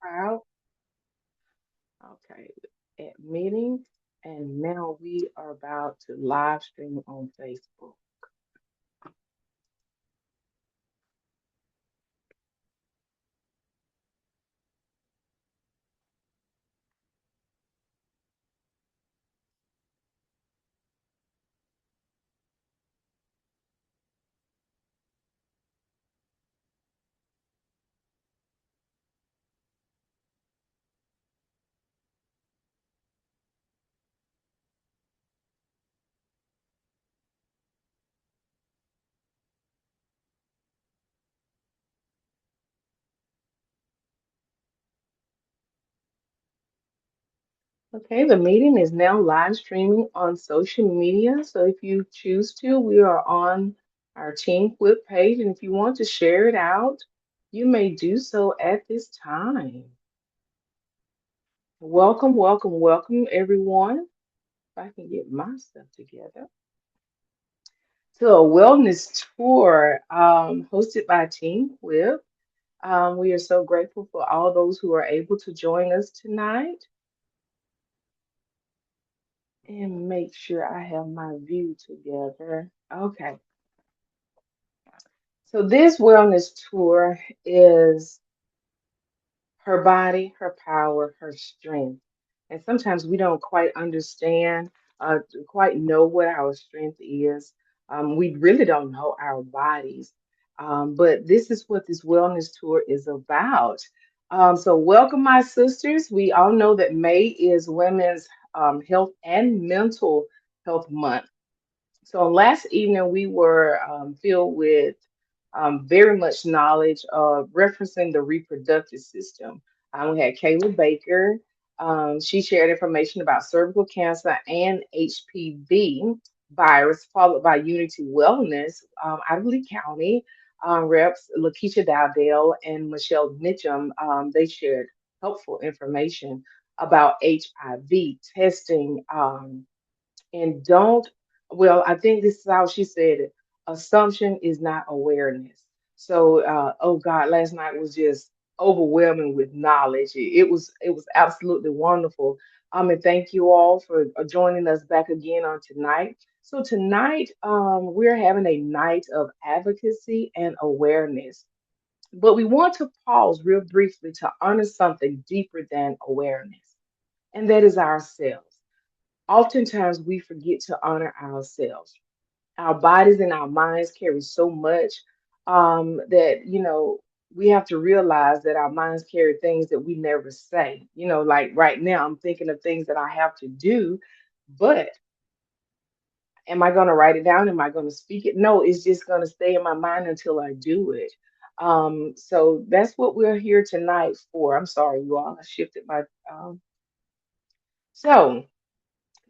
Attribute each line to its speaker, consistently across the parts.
Speaker 1: Proud. Okay, admitting. And now we are about to live stream on Facebook. Okay, the meeting is now live streaming on social media. So if you choose to, we are on our Team Flip page. And if you want to share it out, you may do so at this time. Welcome, welcome, welcome, everyone. If I can get my stuff together. To a wellness tour hosted by Team Flip. We are so grateful for all those who are able to join us tonight. And make sure I have my view together. Okay. So this wellness tour is her body, her power, her strength. And sometimes we don't quite understand, quite know what our strength is. We really don't know our bodies. But this is what this wellness tour is about. So, welcome, my sisters. We all know that May is Women's Health and Mental Health Month. So last evening we were filled with very much knowledge of referencing the reproductive system. We had Kayla Baker. She shared information about cervical cancer and HPV virus, followed by Unity Wellness out of Lee County. Reps Lakeisha Dowdell and Michelle Mitchum, they shared helpful information about HIV testing. And don't, well, I think this is how she said it. Assumption is not awareness. So, oh God, last night was just overwhelming with knowledge. It was absolutely wonderful. And thank you all for joining us back again on tonight. So tonight, we're having a night of advocacy and awareness. But we want to pause real briefly to honor something deeper than awareness, and that is ourselves. Oftentimes we forget to honor ourselves. Our bodies and our minds carry so much that, we have to realize that our minds carry things that we never say. Like right now, I'm thinking of things that I have to do, but am I going to write it down? Am I going to speak it? No, it's just going to stay in my mind until I do it. So that's what we're here tonight for. I'm sorry, you all. I shifted my. So,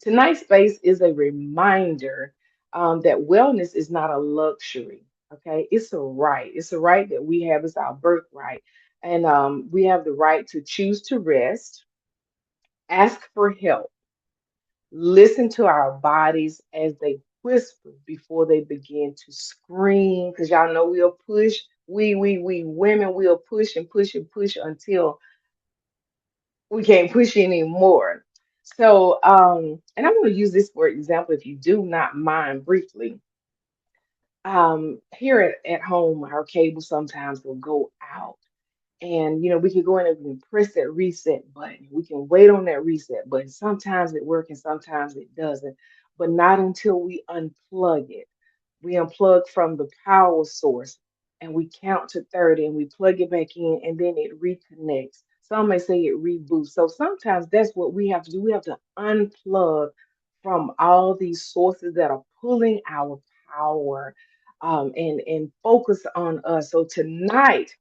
Speaker 1: Tonight's space is a reminder that wellness is not a luxury. Okay, it's a right. It's a right that we have. It's our birthright, and we have the right to choose to rest, ask for help, listen to our bodies as they whisper before they begin to scream. Because y'all know we'll push. We women will push and push and push until we can't push anymore. So, and I'm going to use this for example, if you do not mind briefly. Here at home, our cable sometimes will go out, and we can go in and press that reset button. We can wait on that reset button. Sometimes it works and sometimes it doesn't, but not until we unplug it. We unplug from the power source and we count to 30 and we plug it back in and then it reconnects. Some may say it reboots. So sometimes that's what we have to do. We have to unplug from all these sources that are pulling our power, and focus on us. So tonight,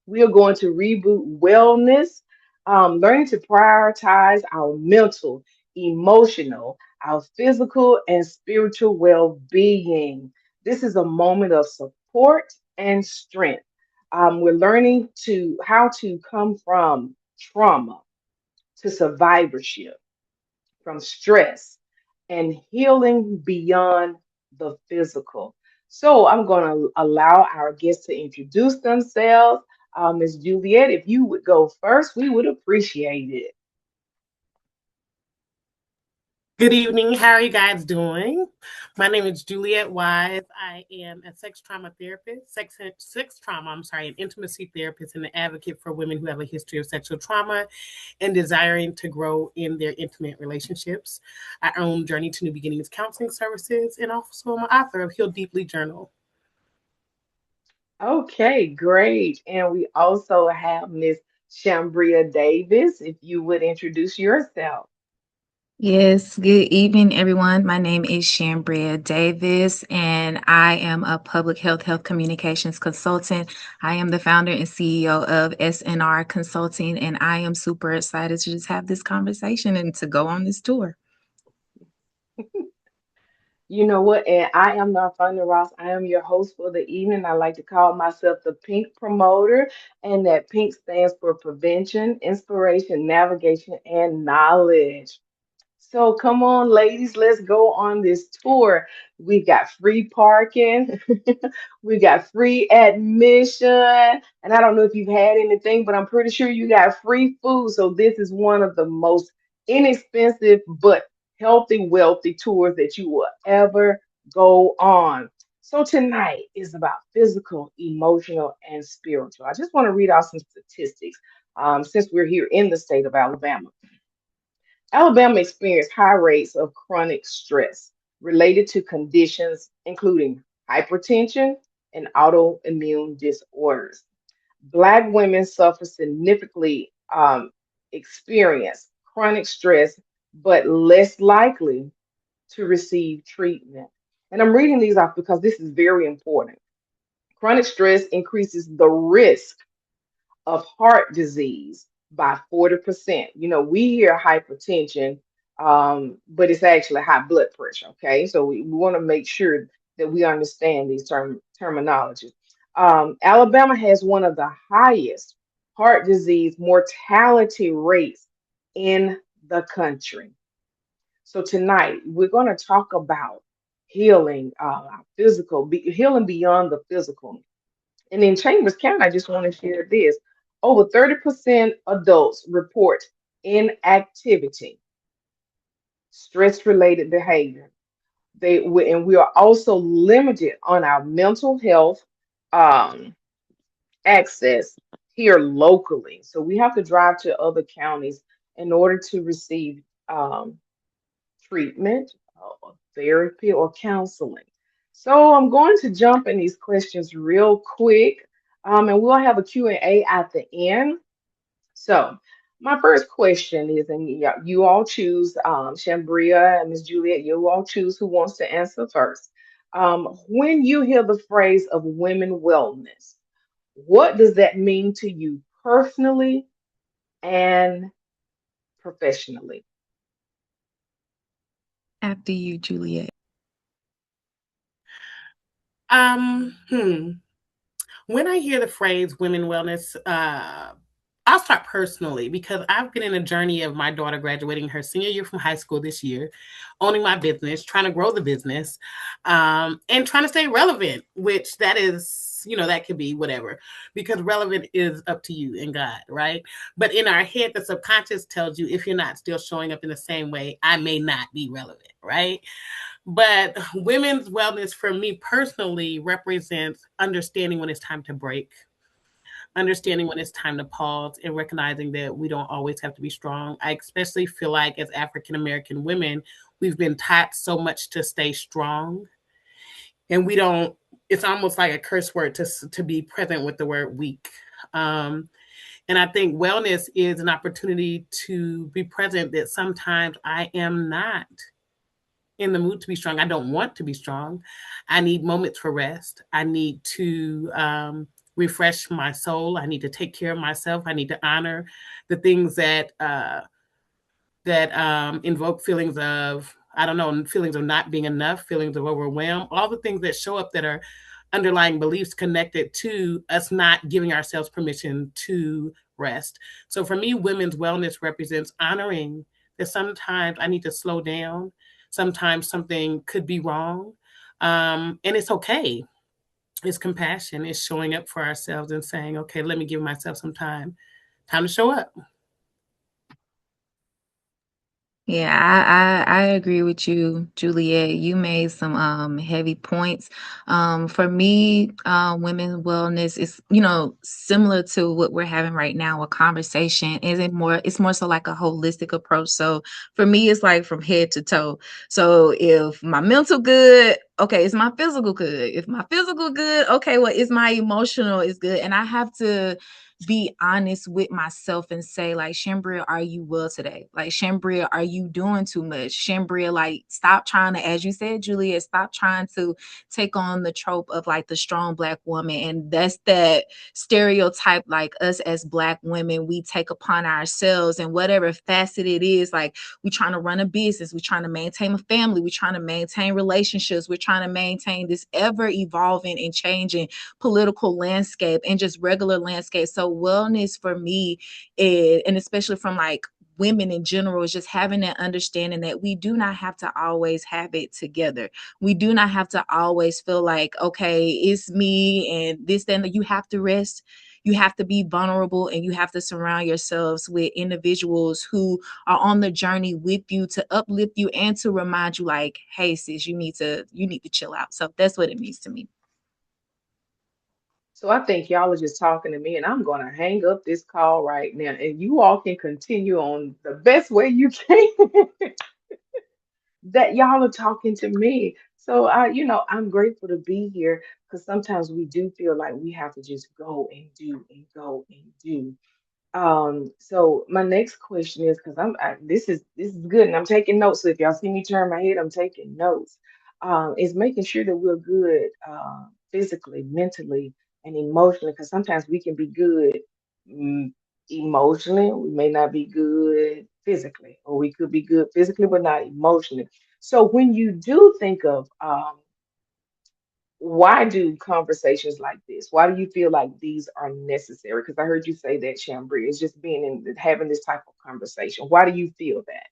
Speaker 1: we are going to reboot wellness, learning to prioritize our mental, emotional, our physical, and spiritual well being. This is a moment of support and strength. We're learning to how to come from trauma to survivorship, from stress and healing beyond the physical. So I'm going to allow our guests to introduce themselves. Miss Juliet, if you would go first, we would appreciate it.
Speaker 2: Good evening. How are you guys doing? My name is Juliet Wise. I am a sex trauma therapist, sex trauma, an intimacy therapist and an advocate for women who have a history of sexual trauma and desiring to grow in their intimate relationships. I own Journey to New Beginnings Counseling Services and also I'm an author of Heal Deeply Journal.
Speaker 1: Okay, great. And we also have Miss Shambria Davis. If you would introduce yourself.
Speaker 3: Yes, good evening, everyone. My name is Shambria Davis, and I am a public health communications consultant. I am the founder and CEO of SNR Consulting, and I am super excited to just have this conversation and to go on this tour.
Speaker 1: You know what? And I am not Funny Ross. I am your host for the evening. I like to call myself the Pink Promoter, and that pink stands for prevention, inspiration, navigation, and knowledge. So come on, ladies, let's go on this tour. We got free parking, we got free admission, and I don't know if you've had anything, but I'm pretty sure you got free food. So this is one of the most inexpensive but healthy, wealthy tours that you will ever go on. So tonight is about physical, emotional, and spiritual. I just want to read out some statistics since we're here in the state of Alabama. Alabama experienced high rates of chronic stress related to conditions including hypertension and autoimmune disorders. Black women suffer significantly experience chronic stress, but less likely to receive treatment. And I'm reading these off because this is very important. Chronic stress increases the risk of heart disease by 40%. You know, we hear hypertension, but it's actually high blood pressure. Okay. So we want to make sure that we understand these terminologies. Alabama has one of the highest heart disease mortality rates in the country. So tonight we're going to talk about healing, healing beyond the physical. And in Chambers County, I just want to share this. Over 30% adults report inactivity, stress-related behavior. And we are also limited on our mental health um, access here locally. So we have to drive to other counties in order to receive treatment, therapy, or counseling. So I'm going to jump in these questions real quick, and we'll have a Q&A at the end. So my first question is, and you all choose, Shambria and Miss Juliet, you all choose who wants to answer first. When you hear the phrase of women wellness, what does that mean to you personally and professionally?
Speaker 3: After you, Juliet.
Speaker 2: Um, hmm. When I hear the phrase women wellness, I'll start personally because I've been in a journey of my daughter graduating her senior year from high school this year, owning my business, trying to grow the business, and trying to stay relevant, which that is, that could be whatever, because relevant is up to you and God, right? But in our head, the subconscious tells you if you're not still showing up in the same way, I may not be relevant, right? But women's wellness for me personally represents understanding when it's time to break, understanding when it's time to pause, and recognizing that we don't always have to be strong. I especially feel like as African American women, we've been taught so much to stay strong, and we don't. It's almost like a curse word to be present with the word weak. Um, and I think wellness is an opportunity to be present that sometimes I am not in the mood to be strong. I don't want to be strong. I need moments for rest. I need to refresh my soul. I need to take care of myself. I need to honor the things that invoke feelings of, I don't know, feelings of not being enough, feelings of overwhelm, all the things that show up that are underlying beliefs connected to us not giving ourselves permission to rest. So for me, women's wellness represents honoring that sometimes I need to slow down. Sometimes something could be wrong. And it's okay. It's compassion. It's showing up for ourselves and saying, okay, let me give myself some time to show up.
Speaker 3: Yeah, I agree with you, Juliet. You made some heavy points. For me, women's wellness is, similar to what we're having right now, a conversation. Isn't more it's more so like a holistic approach. So for me, it's like from head to toe. So if my mental good, okay, is my physical good? If my physical good, okay, well, is my emotional is good? And I have to be honest with myself and say, like, Shambria, are you well today? Like, Shambria, are you doing too much? Shambria, like, stop trying to, as you said, Juliet, stop trying to take on the trope of like the strong Black woman. And that's that stereotype, like us as Black women, we take upon ourselves, and whatever facet it is, like, we trying to run a business, we trying to maintain a family, we trying to maintain relationships, we're trying to maintain this ever evolving and changing political landscape and just regular landscape. So wellness for me is, and especially from like women in general, is just having that understanding that we do not have to always have it together. We do not have to always feel like, okay, it's me and this, then you have to rest. You have to be vulnerable, and you have to surround yourselves with individuals who are on the journey with you to uplift you and to remind you, like, hey sis, you need to chill out. So that's what it means to me.
Speaker 1: So I think y'all are just talking to me, and I'm going to hang up this call right now, and you all can continue on the best way you can. That y'all are talking to me. So I'm grateful to be here because sometimes we do feel like we have to just go and do and go and do. So my next question is because this is good and I'm taking notes. So if y'all see me turn my head, I'm taking notes. Is making sure that we're good physically, mentally, and emotionally because sometimes we can be good mm, emotionally, we may not be good physically, or we could be good physically but not emotionally. So when you do think of why do conversations like this? Why do you feel like these are necessary? Because I heard you say that, Chambry, is just being in having this type of conversation. Why do you feel that?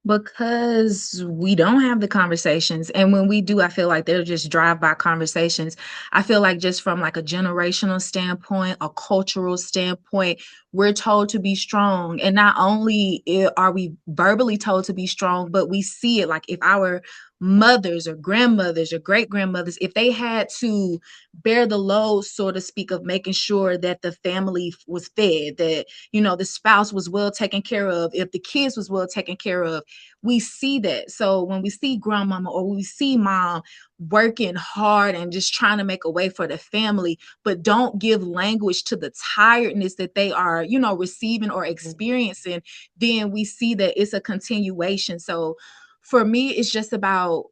Speaker 3: Because we don't have the conversations, and when we do, I feel like they're just drive-by conversations. I feel like just from like a generational standpoint, a cultural standpoint, we're told to be strong, and not only are we verbally told to be strong, but we see it. Like, if our mothers or grandmothers or great grandmothers, if they had to bear the load, so to speak, of making sure that the family was fed, that the spouse was well taken care of, if the kids was well taken care of, we see that. So when we see grandmama or we see mom working hard and just trying to make a way for the family, but don't give language to the tiredness that they are, receiving or
Speaker 1: Mhm.
Speaker 3: experiencing, then we see that it's a continuation. So for me, it's just about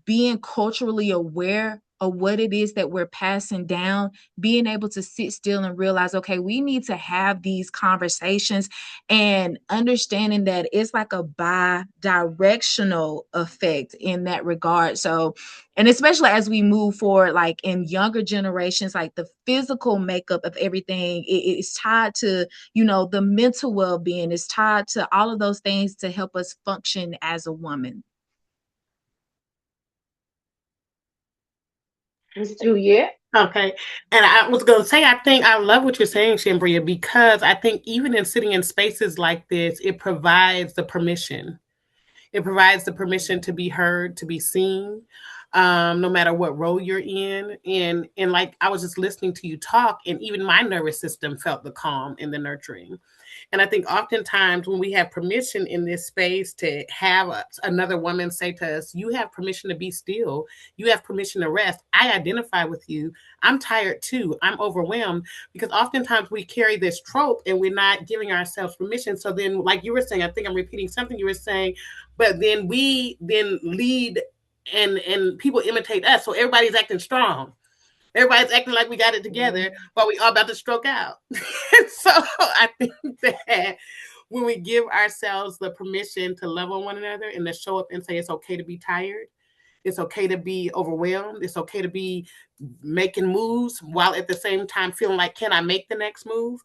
Speaker 3: being culturally aware of what it is that we're passing down, being able to sit still and realize, okay, we need to have these conversations, and understanding that it's like a bi-directional effect in that regard. So, and especially as we move forward, like in younger generations, like the physical makeup of everything is tied to, the mental well-being is tied to all of those things to help us function as a woman.
Speaker 1: Miss Juliet?
Speaker 2: Okay. And I was going to say, I think I love what you're saying, Shambria, because I think even in sitting in spaces like this, it provides the permission. It provides the permission to be heard, to be seen, no matter what role you're in. And like I was just listening to you talk, and even my nervous system felt the calm and the nurturing. And I think oftentimes when we have permission in this space to have another woman say to us, you have permission to be still, you have permission to rest. I identify with you. I'm tired too. I'm overwhelmed, because oftentimes we carry this trope and we're not giving ourselves permission. So then, like you were saying, I think I'm repeating something you were saying, but then we then lead and people imitate us. So everybody's acting strong. Everybody's acting like we got it together,
Speaker 1: Mhm.
Speaker 2: but we all about to stroke out. So I think that when we give ourselves the permission to love on one another and to show up and say it's okay to be tired, it's okay to be overwhelmed, it's okay to be making moves while at the same time feeling like, can I make the next move?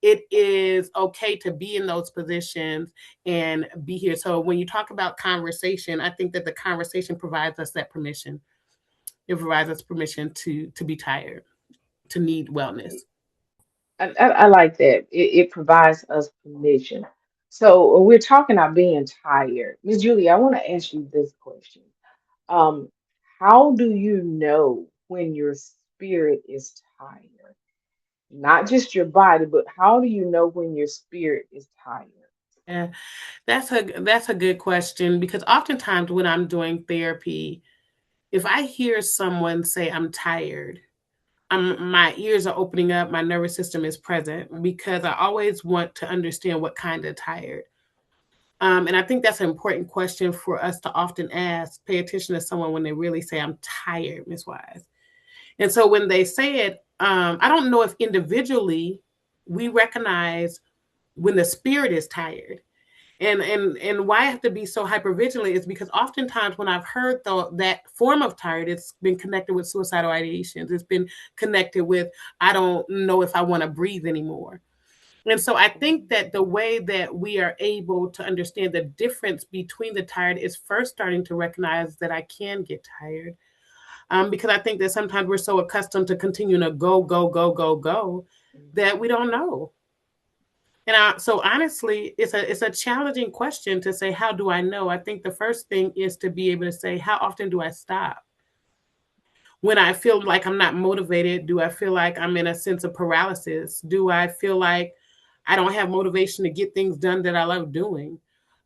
Speaker 2: It is okay to be in those positions and be here. So when you talk about conversation, I think that the conversation provides us that permission. It provides us permission to be tired, to need wellness.
Speaker 1: I like that. It provides us permission. So we're talking about being tired. Miss Julie, I want to ask you this question. Um, how do you know when your spirit is tired? Not just your body, but how do you know when your spirit is tired?
Speaker 2: Yeah, that's a good question because oftentimes when I'm doing therapy, if I hear someone say I'm tired, my ears are opening up, my nervous system is present because I always want to understand what kind of tired. And I think that's an important question for us to often ask. Pay attention to someone when they really say, I'm tired, Miss Wise. And so when they say it, I don't know if individually we recognize when the spirit is tired. And why I have to be so hyper vigilant is because oftentimes when I've heard that form of tired, it's been connected with suicidal ideations. It's been connected with I don't know if I want to breathe anymore. And so I think that the way that we are able to understand the difference between the tired is first starting to recognize that I can get tired. Because I think that sometimes we're so accustomed to continuing to go, go, go, go, go that we don't know. So honestly, it's a challenging question to say, how do I know? I think the first thing is to be able to say, how often do I stop? When I feel like I'm not motivated, do I feel like I'm in a sense of paralysis? Do I feel like I don't have motivation to get things done that I love doing?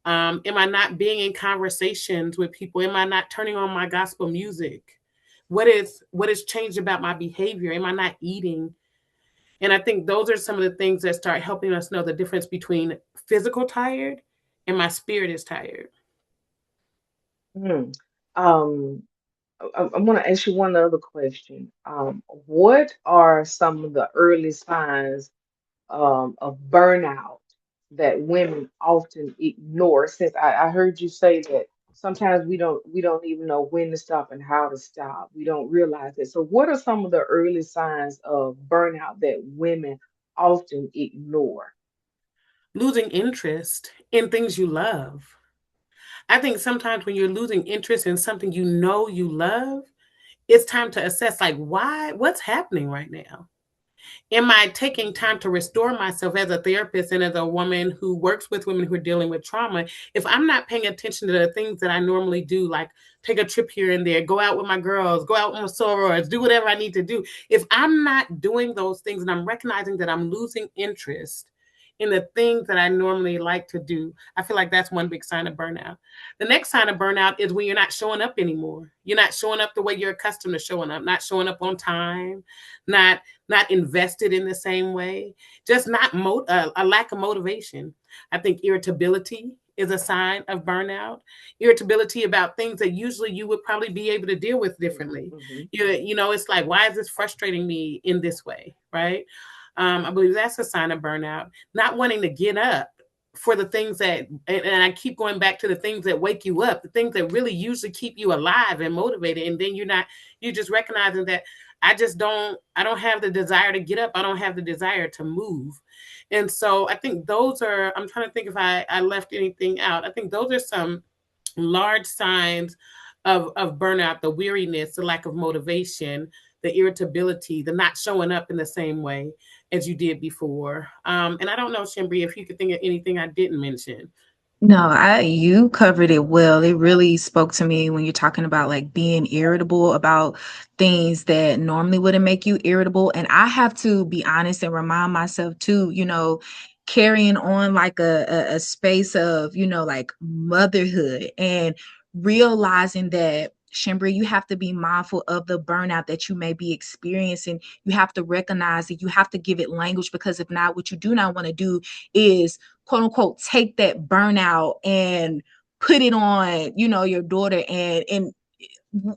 Speaker 2: Am I not being in conversations with people? Am I not turning on my gospel music? What is changed about my behavior? Am I not eating? And I think those are some of the things that start helping us know the difference between physical tired and my spirit is tired.
Speaker 1: Hmm. Um, I'm going to ask you one other question. What are some of the early signs of burnout that women often ignore? Since I heard you say that sometimes we don't even know when to stop and how to stop. We don't realize it. So what are some of the early signs of burnout that women often ignore?
Speaker 2: Losing interest in things you love. I think sometimes when you're losing interest in something you love, it's time to assess like what's happening right now. Am I taking time to restore myself as a therapist and as a woman who works with women who are dealing with trauma? If I'm not paying attention to the things that I normally do, like take a trip here and there, go out with my girls, go out with my sorors, do whatever I need to do. If I'm not doing those things and I'm recognizing that I'm losing interest in the things that I normally like to do, I feel like that's one big sign of burnout. The next sign of burnout is when you're not showing up anymore. You're not showing up the way you're accustomed to showing up, not showing up on time, not invested in the same way, just not a lack of motivation. I think irritability is a sign of burnout. Irritability about things that usually you would probably be able to deal with differently.
Speaker 1: Mm-hmm.
Speaker 2: It's like, why is this frustrating me in this way, right? I believe that's a sign of burnout. Not wanting to get up for the things that, and I keep going back to the things that wake you up, the things that really usually keep you alive and motivated, and then you're just recognizing that I don't have the desire to get up. I don't have the desire to move. And so I think I'm trying to think if I left anything out. I think those are some large signs of burnout, the weariness, the lack of motivation, the irritability, the not showing up in the same way as you did before. And I don't know, Shambri, if you could think of anything I didn't mention.
Speaker 3: No, you covered it well. It really spoke to me when you're talking about like being irritable about things that normally wouldn't make you irritable. And I have to be honest and remind myself too, carrying on like a space of, like motherhood and realizing that Shambri, you have to be mindful of the burnout that you may be experiencing. You have to recognize it. You have to give it language, because if not, what you do not want to do is quote unquote take that burnout and put it on your daughter, and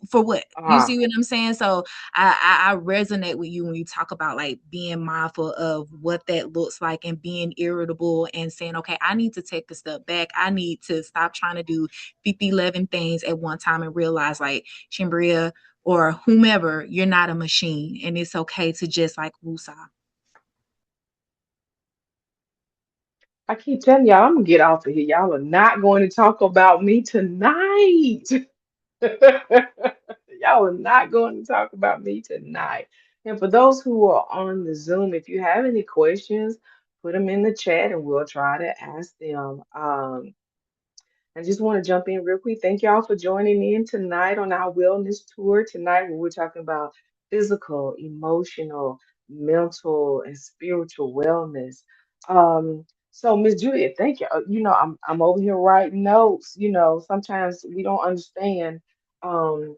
Speaker 3: for what, you
Speaker 1: Ah,
Speaker 3: see what I'm saying? So I resonate with you when you talk about like being mindful of what that looks like and being irritable and saying, okay, I need to take a step back. I need to stop trying to do 50, 11 things at one time and realize, like, Shambria or whomever, you're not a machine, and it's okay to just like woosah.
Speaker 1: I keep telling y'all, I'm gonna get off of here. Y'all are not going to talk about me tonight. Y'all Y'all are not going to talk about me tonight. And for those who are on the Zoom, if you have any questions, put them in the chat and we'll try to ask them. I just want to jump in real quick. Thank y'all for joining in tonight on our wellness tour. Tonight, where we're talking about physical, emotional, mental, and spiritual wellness. So Miss Juliet, thank you. I'm over here writing notes. Sometimes we don't understand. Um,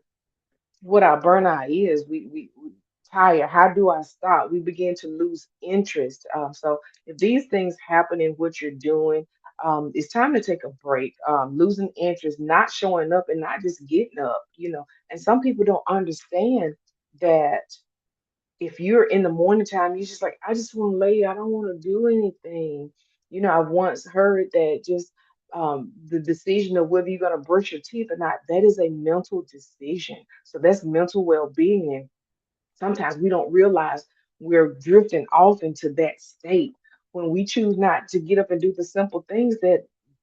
Speaker 1: what our burnout is. We tire. How do I stop? We begin to lose interest. So if these things happen in what you're doing, it's time to take a break. Losing interest, not showing up, and not just getting up. And some people don't understand that if you're in the morning time, you're just like, I just want to lay, I don't want to do anything. I once heard that just the decision of whether you're going to brush your teeth or not, that is a mental decision. So that's mental well-being. And sometimes we don't realize we're drifting off into that state when we choose not to get up and do the simple things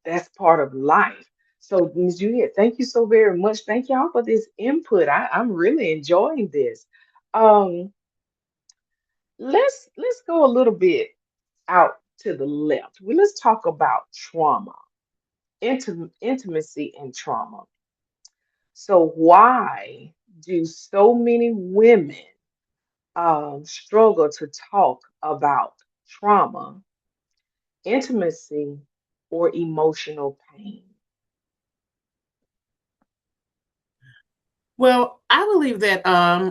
Speaker 1: that's part of life. So, Ms. Juliet, thank you so very much. Thank y'all for this input. I'm really enjoying this. Um, let's go a little bit out to the left. Let's talk about trauma, intimacy and trauma. So why do so many women struggle to talk about trauma, intimacy, or emotional pain?
Speaker 2: Well, I believe that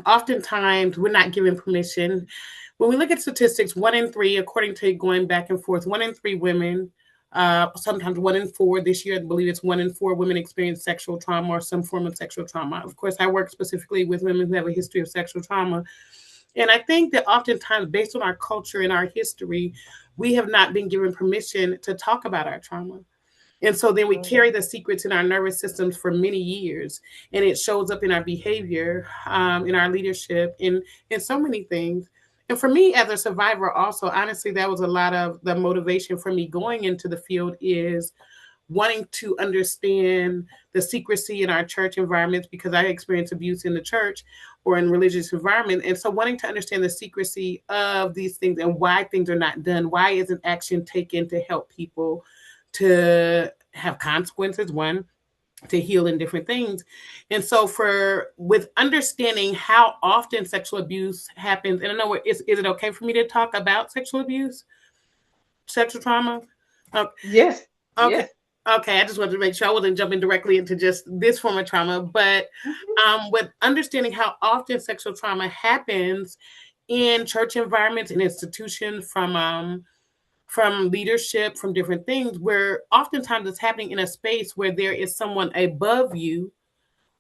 Speaker 2: oftentimes we're not given permission. When we look at statistics, 1 in 3, according to going back and forth, 1 in 3 women, sometimes 1 in 4. This year, I believe it's 1 in 4 women experience sexual trauma or some form of sexual trauma. Of course, I work specifically with women who have a history of sexual trauma. And I think that oftentimes, based on our culture and our history, we have not been given permission to talk about our trauma. And so then we carry
Speaker 1: Mhm.
Speaker 2: the secrets in our nervous systems for many years, and it shows up in our behavior, in our leadership, in so many things. And for me, as a survivor, also honestly, that was a lot of the motivation for me going into the field is wanting to understand the secrecy in our church environments because I experienced abuse in the church or in religious environment. And so wanting to understand the secrecy of these things and why things are not done, why isn't action taken to help people to have consequences, one, to heal in different things. And so for with understanding how often sexual abuse happens, and I know is it okay for me to talk about sexual abuse, sexual trauma? Okay.
Speaker 1: Yes,
Speaker 2: Okay.
Speaker 1: yes.
Speaker 2: Okay, I just wanted to make sure I wasn't jumping directly into just this form of trauma, but
Speaker 1: Mhm.
Speaker 2: with understanding how often sexual trauma happens in church environments and institutions from leadership, from different things, where oftentimes it's happening in a space where there is someone above you,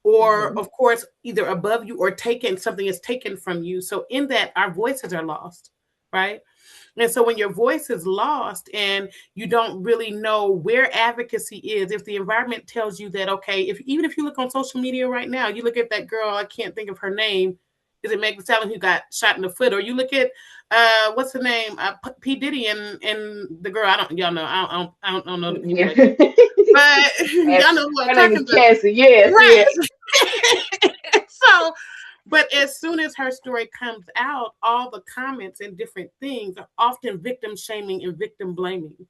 Speaker 2: or
Speaker 1: Mhm.
Speaker 2: of course, either above you or taken, something is taken from you. So in that, our voices are lost, right? And so when your voice is lost and you don't really know where advocacy is, if the environment tells you that, okay, if even if you look on social media right now, you look at that girl, I can't think of her name. Is it Meg Thee Stallion who got shot in the foot? Or you look at what's her name? P. Diddy and the girl, I don't y'all know, I don't know the people
Speaker 1: Yeah.
Speaker 2: like that. But y'all know who I'm
Speaker 1: Her name is
Speaker 2: talking about.
Speaker 1: Cassie. Yes,
Speaker 2: Right.
Speaker 1: yes.
Speaker 2: So, but as soon as her story comes out, all the comments and different things are often victim shaming and victim blaming.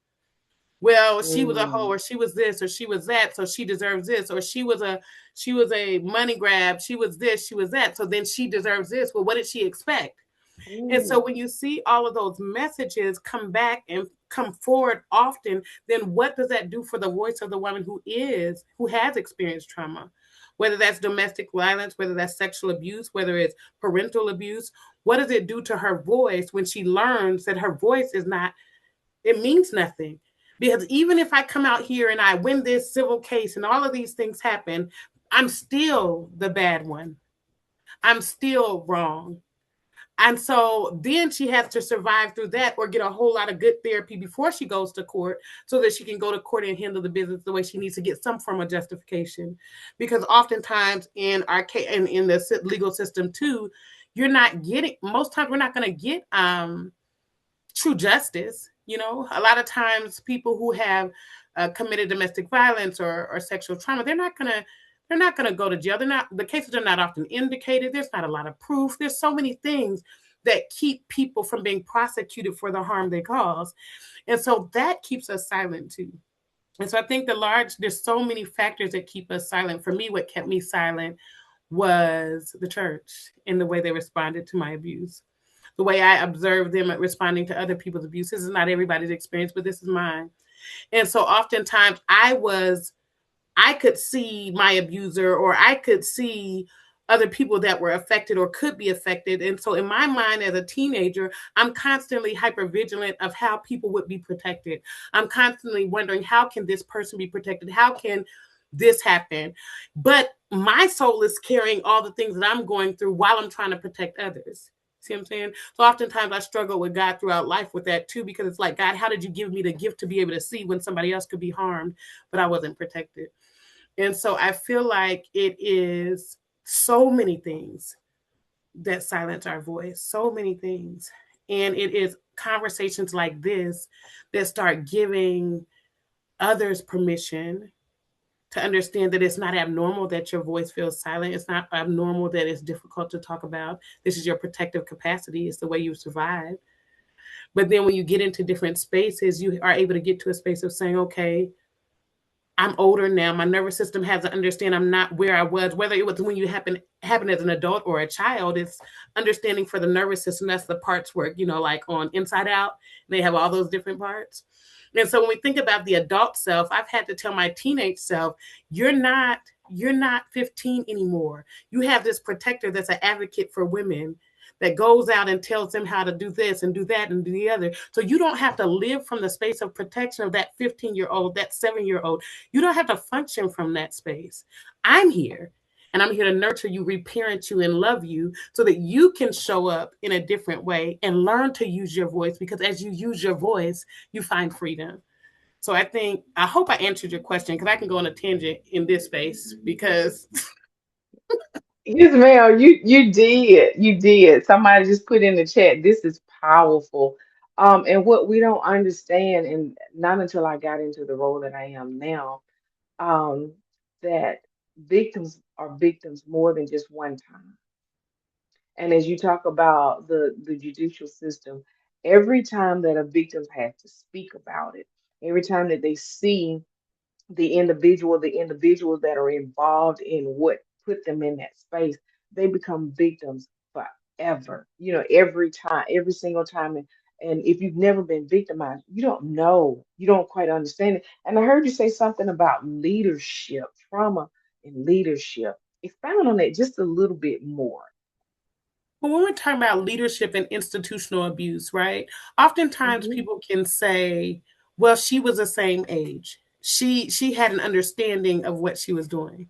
Speaker 2: Well, she was a hoe,
Speaker 1: Mm.
Speaker 2: or she was this, or she was that, so she deserves this, or she was a money grab, she was this, she was that, so then she deserves this. Well, what did she expect? And so
Speaker 1: Ooh.
Speaker 2: when you see all of those messages come back and come forward often, then what does that do for the voice of the woman who has experienced trauma? Whether that's domestic violence, whether that's sexual abuse, whether it's parental abuse, what does it do to her voice when she learns that her voice is not, it means nothing? Because even if I come out here and I win this civil case and all of these things happen, I'm still the bad one. I'm still wrong. And so then she has to survive through that or get a whole lot of good therapy before she goes to court so that she can go to court and handle the business the way she needs to get some form of justification. Because oftentimes in our in the legal system too, you're not getting, most times we're not going to get true justice. A lot of times people who have committed domestic violence or sexual trauma, they're they're not going to go to jail. The cases are not often indicated. There's not a lot of proof. There's so many things that keep people from being prosecuted for the harm they cause. And so that keeps us silent too. And so I think there's so many factors that keep us silent. For me, what kept me silent was the church and the way they responded to my abuse. The way I observed them at responding to other people's abuse. This is not everybody's experience, but this is mine. And so oftentimes I could see my abuser, or I could see other people that were affected or could be affected. And so in my mind as a teenager, I'm constantly hyper vigilant of how people would be protected. I'm constantly wondering, how can this person be protected? How can this happen? But my soul is carrying all the things that I'm going through while I'm trying to protect others. See what I'm saying? So oftentimes I struggle with God throughout life with that too, because it's like, God, how did you give me the gift to be able to see when somebody else could be harmed, but I wasn't protected? And so I feel like it is so many things that silence our voice, so many things. And it is conversations like this that start giving others permission to understand that it's not abnormal that your voice feels silent. It's not abnormal that it's difficult to talk about. This is your protective capacity. It's the way you survive. But then when you get into different spaces, you are able to get to a space of saying, okay, I'm older now. My nervous system has to understand I'm not where I was, whether it was when you happened as an adult or a child. It's understanding for the nervous system. That's the parts where, like on Inside Out, they have all those different parts. And so when we think about the adult self, I've had to tell my teenage self, you're not 15 anymore. You have this protector that's an advocate for women that goes out and tells them how to do this and do that and do the other. So you don't have to live from the space of protection of that 15-year-old, that 7-year-old. You don't have to function from that space. I'm here. And I'm here to nurture you, reparent you, and love you so that you can show up in a different way and learn to use your voice, because as you use your voice, you find freedom. So I hope I answered your question, because I can go on a tangent in this space because
Speaker 1: Yes, ma'am, you did. Somebody just put in the chat, this is powerful. And what we don't understand, and not until I got into the role that I am now, um, that victims are victims more than just one time. And as you talk about the judicial system, every time that a victim has to speak about it, every time that they see the individuals that are involved in what put them in that space, they become victims forever. Every time, every single time. And if you've never been victimized, you don't know, you don't quite understand it. And I heard you say something about leadership, trauma and leadership. Expound on that just a little bit more.
Speaker 2: when we're talking about leadership and institutional abuse, right? Oftentimes
Speaker 1: Hmm.
Speaker 2: people can say, well, she was the same age. She had an understanding of what she was doing.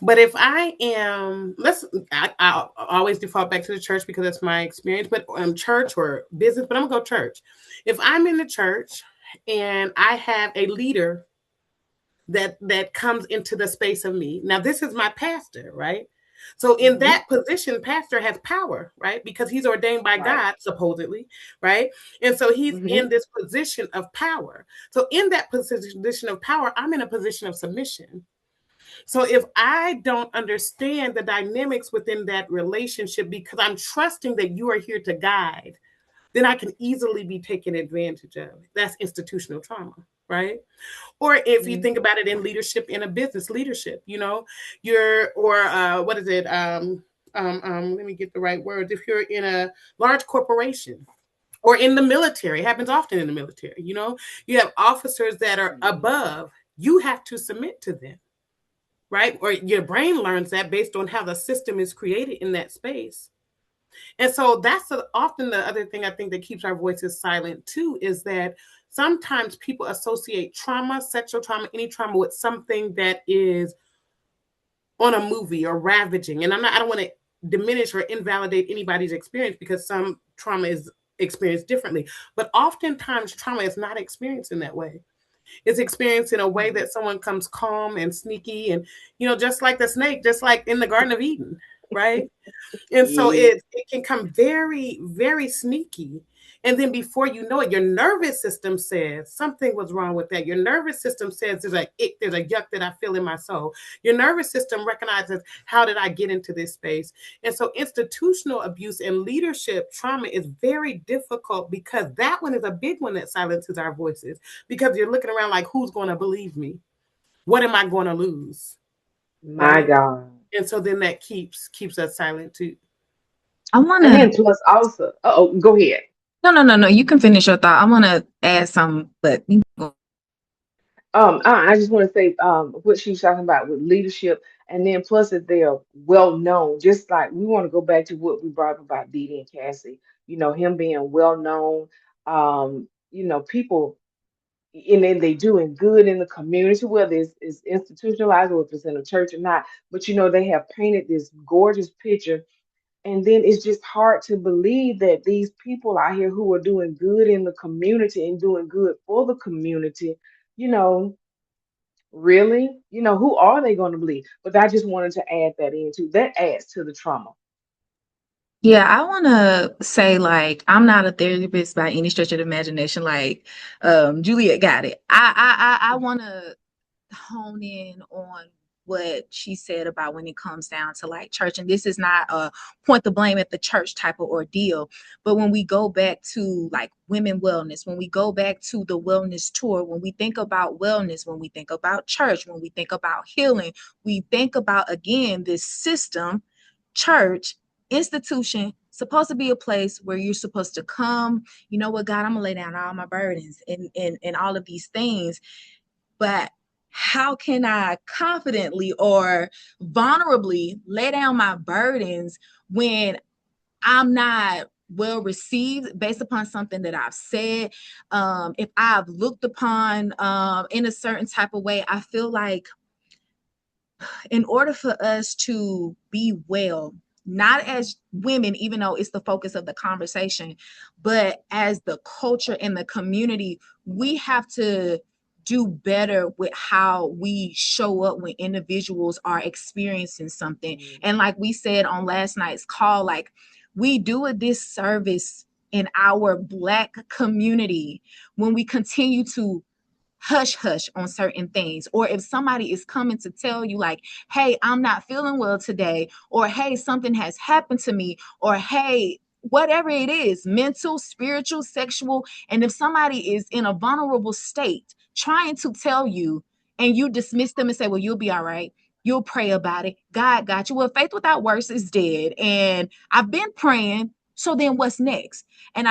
Speaker 2: But if I am, I always default back to the church because that's my experience, but church or business, but I'm gonna go church. If I'm in the church and I have a leader that comes into the space of me, now this is my pastor, right? So in
Speaker 1: Hmm.
Speaker 2: that position, pastor has power, right? Because he's ordained by
Speaker 1: Right.
Speaker 2: God, supposedly, right? And so he's
Speaker 1: Hmm.
Speaker 2: in this position of power. So in that position of power, I'm in a position of submission. So if I don't understand the dynamics within that relationship because I'm trusting that you are here to guide, then I can easily be taken advantage of. That's institutional trauma, right? Or if you think about it in leadership, in a business leadership, what is it? Let me get the right words. If you're in a large corporation, or in the military, it happens often in the military, you have officers that are above, you have to submit to them, right? Or your brain learns that based on how the system is created in that space. And so often the other thing I think that keeps our voices silent too is that sometimes people associate trauma, sexual trauma, any trauma with something that is on a movie or ravaging. And I don't want to diminish or invalidate anybody's experience because some trauma is experienced differently. But oftentimes trauma is not experienced in that way. It's experienced in a way that someone comes calm and sneaky and, just like the snake, just like in the Garden of Eden, right? And so
Speaker 1: Yeah.
Speaker 2: it can come very, very sneaky. And then before you know it, your nervous system says something was wrong with that. Your nervous system says there's a ick, there's a yuck that I feel in my soul. Your nervous system recognizes, how did I get into this space? And so institutional abuse and leadership trauma is very difficult, because that one is a big one that silences our voices, because you're looking around like, who's going to believe me? What am I going to lose?
Speaker 1: My
Speaker 2: Right?
Speaker 1: God.
Speaker 2: And so then that keeps us silent too.
Speaker 3: I want
Speaker 1: And
Speaker 3: to,
Speaker 1: then plus also, oh, go ahead.
Speaker 3: no. You can finish your thought. I want to add some, but
Speaker 1: I just want to say what she was talking about with leadership, and then plus that they're well known. Just like we want to go back to what we brought up about Dee Dee and Cassie, him being well known. People, and then they doing good in the community, whether it's institutionalized or if it's in a church or not. But they have painted this gorgeous picture, and then it's just hard to believe that these people out here who are doing good in the community and doing good for the community, you know really, who are they going to believe? But I just wanted to add that in too. That adds to the trauma.
Speaker 3: yeah, I want to say, like, I'm not a therapist by any stretch of the imagination. Like, Juliet got it. I want to hone in on what she said about when it comes down to like church. And this is not a point the blame at the church type of ordeal. But when we go back to like women wellness, when we go back to the wellness tour, when we think about wellness, when we think about church, when we think about healing, we think about, again, this system, church, institution, supposed to be a place where you're supposed to come, you know what, God, I'm gonna lay down all my burdens and all of these things. But how can I confidently or vulnerably lay down my burdens when I'm not well received based upon something that I've said? If I've looked upon in a certain type of way, I feel like in order for us to be well, not as women, even though it's the focus of the conversation, but as the culture and the community, we have to do better with how we show up when individuals are experiencing something. And like we said on last night's call, like, we do a disservice in our Black community when we continue to hush hush on certain things, or if somebody is coming to tell you like, hey, I'm not feeling well today, or hey, something has happened to me, or hey, whatever it is, mental, spiritual, sexual, and if somebody is in a vulnerable state trying to tell you and you dismiss them and say, well, you'll be all right, you'll pray about it, God got you, well, faith without works is dead, and I've been praying, so then what's next? And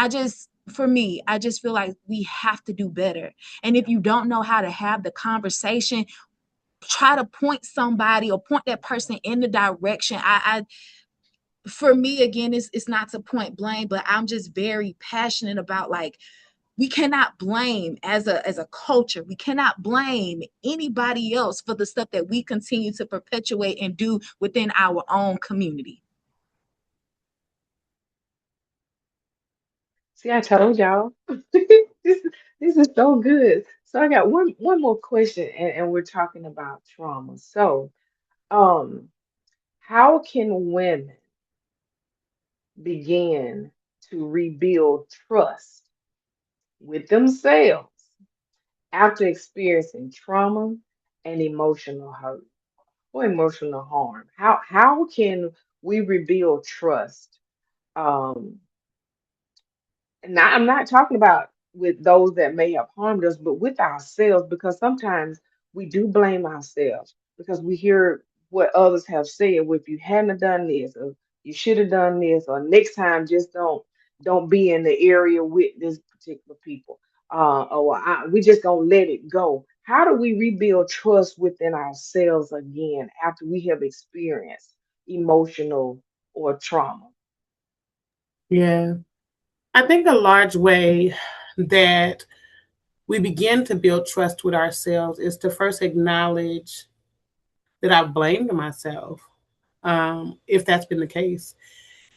Speaker 3: for me, I just feel like we have to do better. And if you don't know how to have the conversation, try to point somebody or point that person in the direction. For me, again, it's not to point blame, but I'm just very passionate about, like, we cannot blame as a culture. We cannot blame anybody else for the stuff that we continue to perpetuate and do within our own community.
Speaker 1: See, I told y'all. This is so good. So I got one more question, and we're talking about trauma. So, um, how can women begin to rebuild trust with themselves after experiencing trauma and emotional hurt or emotional harm? How can we rebuild trust? Um, and I'm not talking about with those that may have harmed us, but with ourselves, because sometimes we do blame ourselves because we hear what others have said. Well, if you hadn't have done this, or you should have done this, or next time just don't be in the area with this particular people. We just gonna let it go. How do we rebuild trust within ourselves again after we have experienced emotional or trauma?
Speaker 2: Yeah. I think a large way that we begin to build trust with ourselves is to first acknowledge that I've blamed myself, if that's been the case.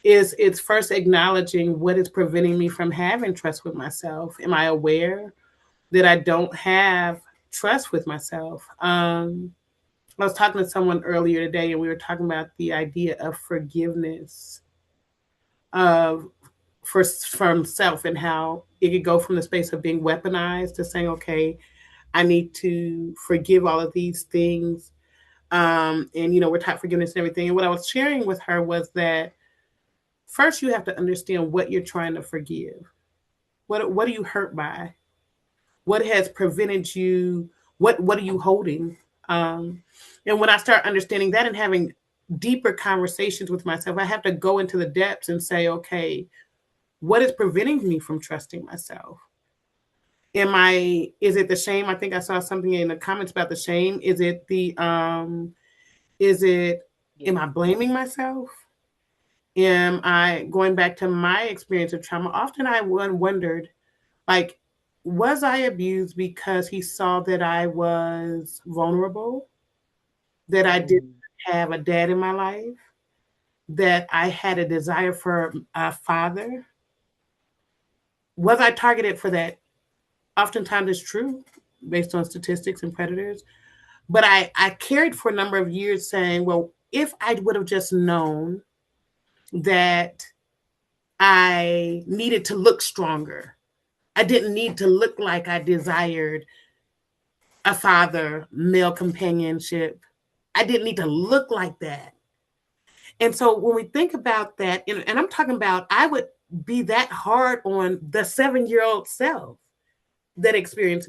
Speaker 2: It's first acknowledging what is preventing me from having trust with myself. Am I aware that I don't have trust with myself? I was talking to someone earlier today, and we were talking about the idea of forgiveness, of from self, and how it could go from the space of being weaponized to saying, okay, I need to forgive all of these things. And, we're taught forgiveness and everything. And what I was sharing with her was that first you have to understand what you're trying to forgive. What are you hurt by? What has prevented you? What are you holding? And when I start understanding that and having deeper conversations with myself, I have to go into the depths and say, okay, what is preventing me from trusting myself? Is it the shame? I think I saw something in the comments about the shame. Is it am I blaming myself? Am I going back to my experience of trauma? Often I wondered, like, was I abused because he saw that I was vulnerable, that I didn't have a dad in my life, that I had a desire for a father? Was I targeted for that? Oftentimes it's true based on statistics and predators. But I carried for a number of years saying, well, if I would have just known that I needed to look stronger, I didn't need to look like I desired a father, male companionship. I didn't need to look like that. And so when we think about that, and I'm talking about, I would be that hard on the 7-year-old self that experienced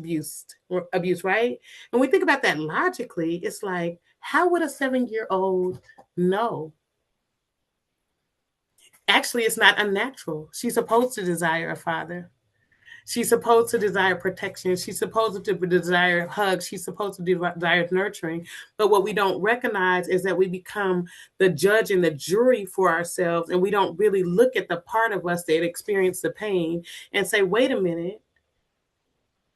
Speaker 2: abuse, right? And we think about that logically, it's like, how would a 7-year-old know? Actually, it's not unnatural. She's supposed to desire a father. She's supposed to desire protection. She's supposed to desire hugs. She's supposed to desire nurturing. But what we don't recognize is that we become the judge and the jury for ourselves, and we don't really look at the part of us that experienced the pain and say, wait a minute.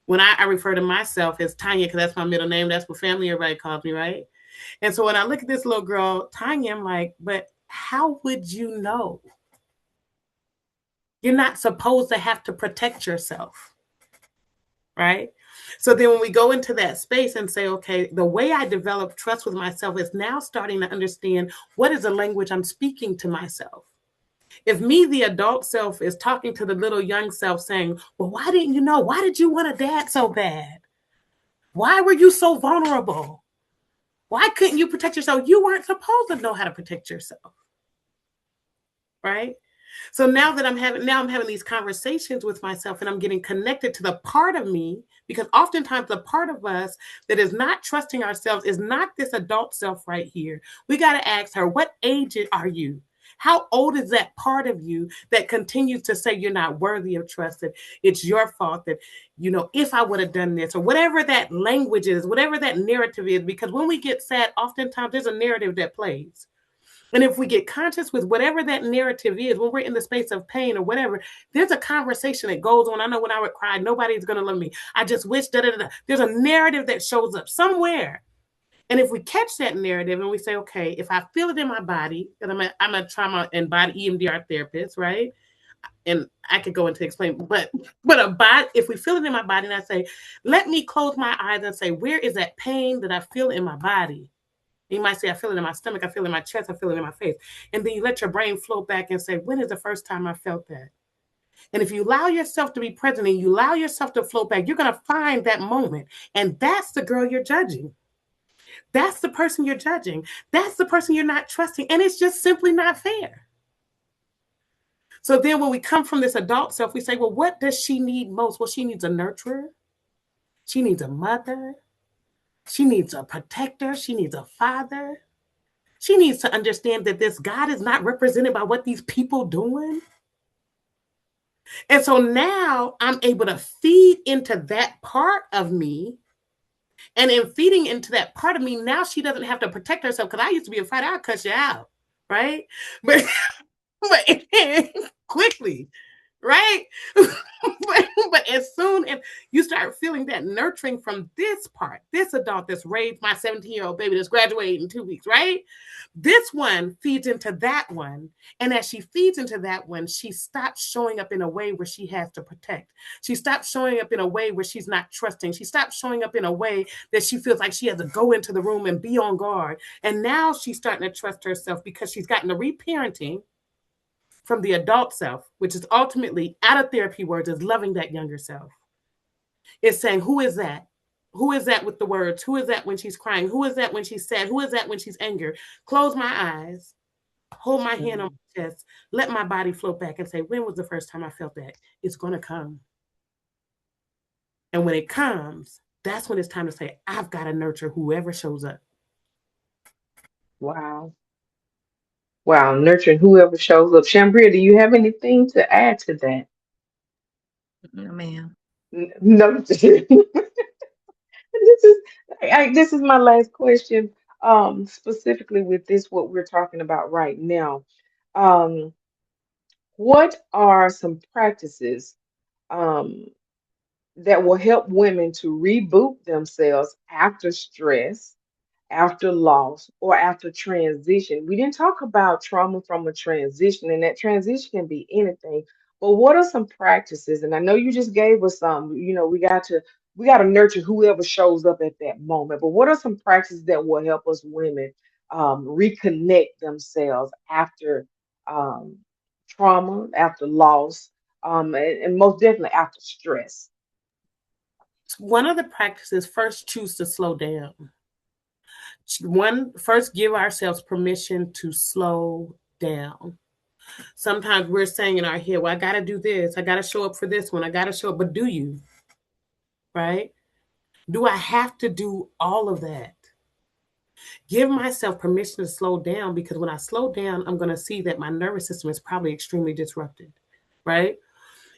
Speaker 2: When I refer to myself as Tanya, because that's my middle name, that's what family everybody calls me, right? And so when I look at this little girl, Tanya, I'm like, but how would you know? You're not supposed to have to protect yourself, right? So then when we go into that space and say, okay, the way I develop trust with myself is now starting to understand what is the language I'm speaking to myself. If me, the adult self, is talking to the little young self saying, well, why didn't you know? Why did you want a dad so bad? Why were you so vulnerable? Why couldn't you protect yourself? You weren't supposed to know how to protect yourself, right? So now I'm having these conversations with myself, and I'm getting connected to the part of me, because oftentimes the part of us that is not trusting ourselves is not this adult self right here. We got to ask her, what age are you? How old is that part of you that continues to say you're not worthy of trust, that it's your fault, that, if I would have done this, or whatever that language is, whatever that narrative is, because when we get sad, oftentimes there's a narrative that plays. And if we get conscious with whatever that narrative is, when we're in the space of pain or whatever, there's a conversation that goes on. I know when I would cry, nobody's going to love me. I just wish, There's a narrative that shows up somewhere. And if we catch that narrative and we say, okay, if I feel it in my body, because I'm a trauma and body EMDR therapist, right? And I could go into explain, but if we feel it in my body, and I say, let me close my eyes and say, where is that pain that I feel in my body? You might say, I feel it in my stomach, I feel it in my chest, I feel it in my face. And then you let your brain float back and say, when is the first time I felt that? And if you allow yourself to be present and you allow yourself to float back, you're going to find that moment. And that's the girl you're judging. That's the person you're judging. That's the person you're not trusting. And it's just simply not fair. So then when we come from this adult self, we say, well, what does she need most? Well, she needs a nurturer. She needs a mother. She needs a protector. She needs a father. She needs to understand that this God is not represented by what these people doing. And so now I'm able to feed into that part of me. And in feeding into that part of me, now she doesn't have to protect herself, because I used to be a fighter. I'll cut you out, right? But quickly, right? but as soon as you start feeling that nurturing from this part, this adult that's raised my 17-year-old baby that's graduating in 2 weeks, right? This one feeds into that one. And as she feeds into that one, she stops showing up in a way where she has to protect. She stops showing up in a way where she's not trusting. She stops showing up in a way that she feels like she has to go into the room and be on guard. And now she's starting to trust herself because she's gotten the reparenting from the adult self, which is ultimately, out of therapy words, is loving that younger self. It's saying, who is that? Who is that with the words? Who is that when she's crying? Who is that when she's sad? Who is that when she's angry? Close my eyes, hold my hand on
Speaker 1: Mhm.
Speaker 2: my chest, let my body float back and say, when was the first time I felt that? It's going to come. And when it comes, that's when it's time to say, I've got to nurture whoever shows up.
Speaker 1: Wow. Wow. Nurturing whoever shows up. Shambria, do you have anything to add to that?
Speaker 3: No, ma'am.
Speaker 1: No. This is my last question. Specifically with this, what we're talking about right now. Um, what are some practices um that will help women to reboot themselves after stress, after loss, or after transition? We didn't talk about trauma from a transition, and that transition can be anything. But what are some practices? And I know you just gave us some, we got to nurture whoever shows up at that moment. But what are some practices that will help us women reconnect themselves after um, trauma, after loss, and most definitely after stress?
Speaker 2: One of the practices, first choose to slow down. One, first give ourselves permission to slow down. Sometimes we're saying in our head, well, I got to do this. I got to show up for this one. I got to show up. But do you? Right? Do I have to do all of that? Give myself permission to slow down, because when I slow down, I'm going to see that my nervous system is probably extremely disrupted. Right?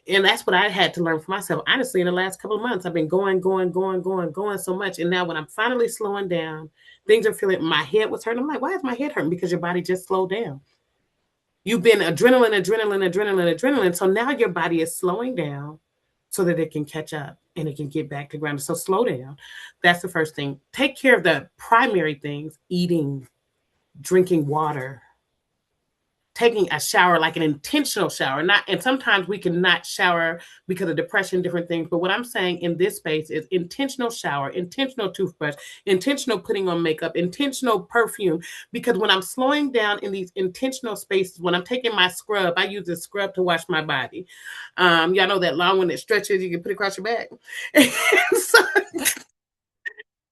Speaker 2: And that's what I had to learn for myself. Honestly, in the last couple of months, I've been going so much. And now when I'm finally slowing down, things are feeling, my head was hurting. I'm like, why is my head hurting? Because your body just slowed down. You've been adrenaline. So now your body is slowing down so that it can catch up and it can get back to ground. So slow down. That's the first thing. Take care of the primary things: eating, drinking water, taking a shower, like an intentional shower. Not, and sometimes we can not shower because of depression, different things. But what I'm saying in this space is intentional shower, intentional toothbrush, intentional putting on makeup, intentional perfume. Because when I'm slowing down in these intentional spaces, when I'm taking my scrub, I use a scrub to wash my body. Y'all know that long one that stretches, you can put it across your back. So,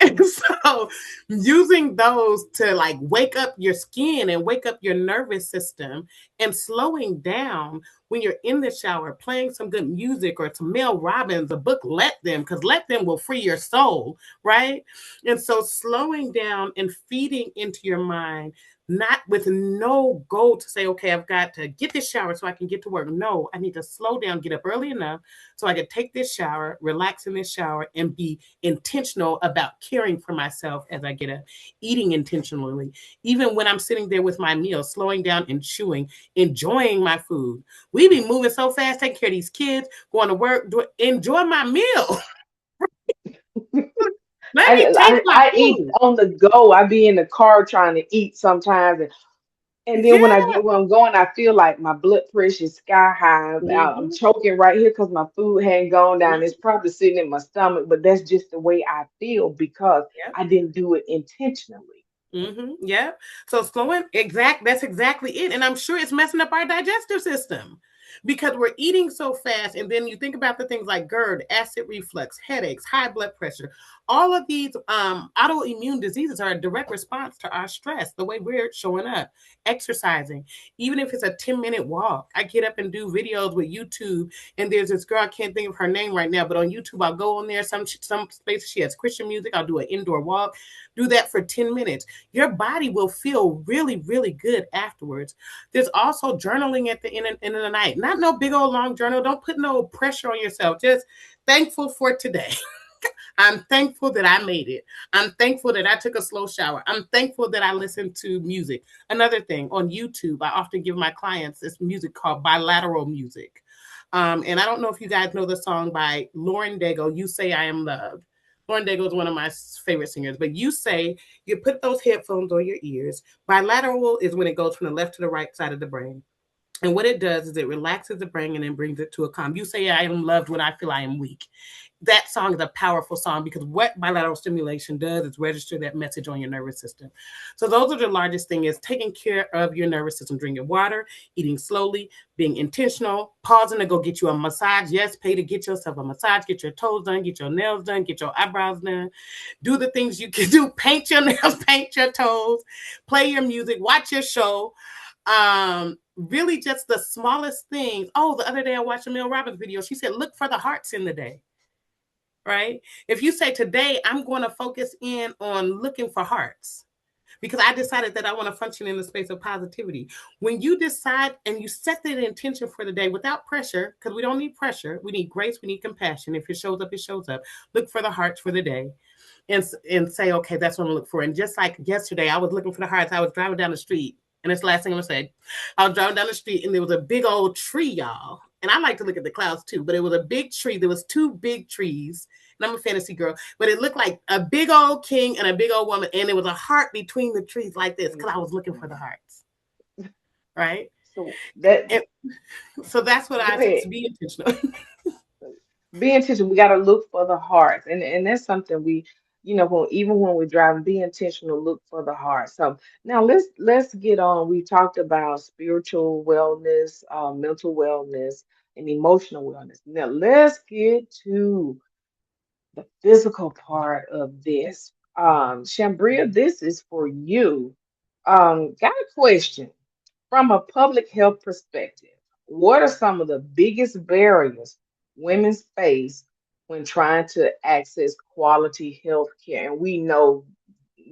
Speaker 2: and so using those to like wake up your skin and wake up your nervous system, and slowing down when you're in the shower, playing some good music or some Mel Robbins, a book, Let Them, because Let Them will free your soul, right? And so slowing down and feeding into your mind, not with no goal to say, okay, I've got to get this shower so I can get to work. No, I need to slow down, get up early enough so I can take this shower, relax in this shower, and be intentional about caring for myself as I get up, eating intentionally, even when I'm sitting there with my meal, slowing down and chewing, enjoying my food. We be moving so fast, taking care of these kids, going to work, enjoy my meal. Let me taste my
Speaker 1: I eat
Speaker 2: food.
Speaker 1: on the go. I be in the car trying to eat sometimes, and then when
Speaker 2: Yeah.
Speaker 1: when I'm going, I feel like my blood pressure is sky high. I'm
Speaker 2: Mm-hmm.
Speaker 1: choking right here because my food hadn't gone down. It's
Speaker 2: Mm-hmm.
Speaker 1: probably sitting in my stomach, but that's just the way I feel because
Speaker 2: Yep.
Speaker 1: I didn't do it intentionally.
Speaker 2: Mm-hmm. Yep. So slowing, that's exactly it. And I'm sure it's messing up our digestive system because we're eating so fast. And then you think about the things like GERD, acid reflux, headaches, high blood pressure. All of these autoimmune diseases are a direct response to our stress, the way we're showing up, exercising, even if it's a 10-minute walk. I get up and do videos with YouTube, and there's this girl, I can't think of her name right now, but on YouTube, I'll go on there, some spaces she has Christian music. I'll do an indoor walk, do that for 10 minutes. Your body will feel really, really good afterwards. There's also journaling at the end of the night. Not no big old long journal. Don't put no pressure on yourself. Just thankful for today. I'm thankful that I made it. I'm thankful that I took a slow shower. I'm thankful that I listened to music. Another thing, on YouTube, I often give my clients this music called bilateral music. And I don't know if you guys know the song by Lauren Daigle, You Say I Am Loved. Lauren Daigle is one of my favorite singers, but you put those headphones on your ears. Bilateral is when it goes from the left to the right side of the brain. And what it does is it relaxes the brain and then brings it to a calm. You say I am loved when I feel I am weak. that song is a powerful song because what bilateral stimulation does is register that message on your nervous system. So those are the largest thing is taking care of your nervous system, drinking water, eating slowly, being intentional, pausing to go get you a massage. Yes, pay to get yourself a massage, get your toes done, get your nails done, get your eyebrows done. Do the things you can do, paint your nails, paint your toes, play your music, watch your show. Really just the smallest things. Oh, the other day I watched a Mel Robbins video. She said, look for the hearts in the day. Right? If you say today, I'm going to focus in on looking for hearts because I decided that I want to function in the space of positivity. When you decide and you set that intention for the day without pressure, because we don't need pressure, we need grace, we need compassion. If it shows up, it shows up. Look for the hearts for the day and say, okay, that's what I'm looking for. And just like yesterday, I was looking for the hearts. I was driving down the street. And that's the last thing I'm going to say. I was driving down the street and there was a big old tree, y'all. And I like to look at the clouds too, but it was a big tree. There was two big trees. And I'm a fantasy girl, but it looked like a big old king and a big old woman. And there was a heart between the trees like this because I was looking for the hearts. Right?
Speaker 1: So
Speaker 2: that's what I said, to be intentional.
Speaker 1: be intentional. We got to look for the hearts, and that's something we, even when we're driving, be intentional. Look for the heart. So now let's get on. We talked about spiritual wellness, mental wellness, and emotional wellness. Now let's get to the physical part of this. Shambria, this is for you. Got a question. From a public health perspective, what are some of the biggest barriers women face when trying to access quality health care? And we know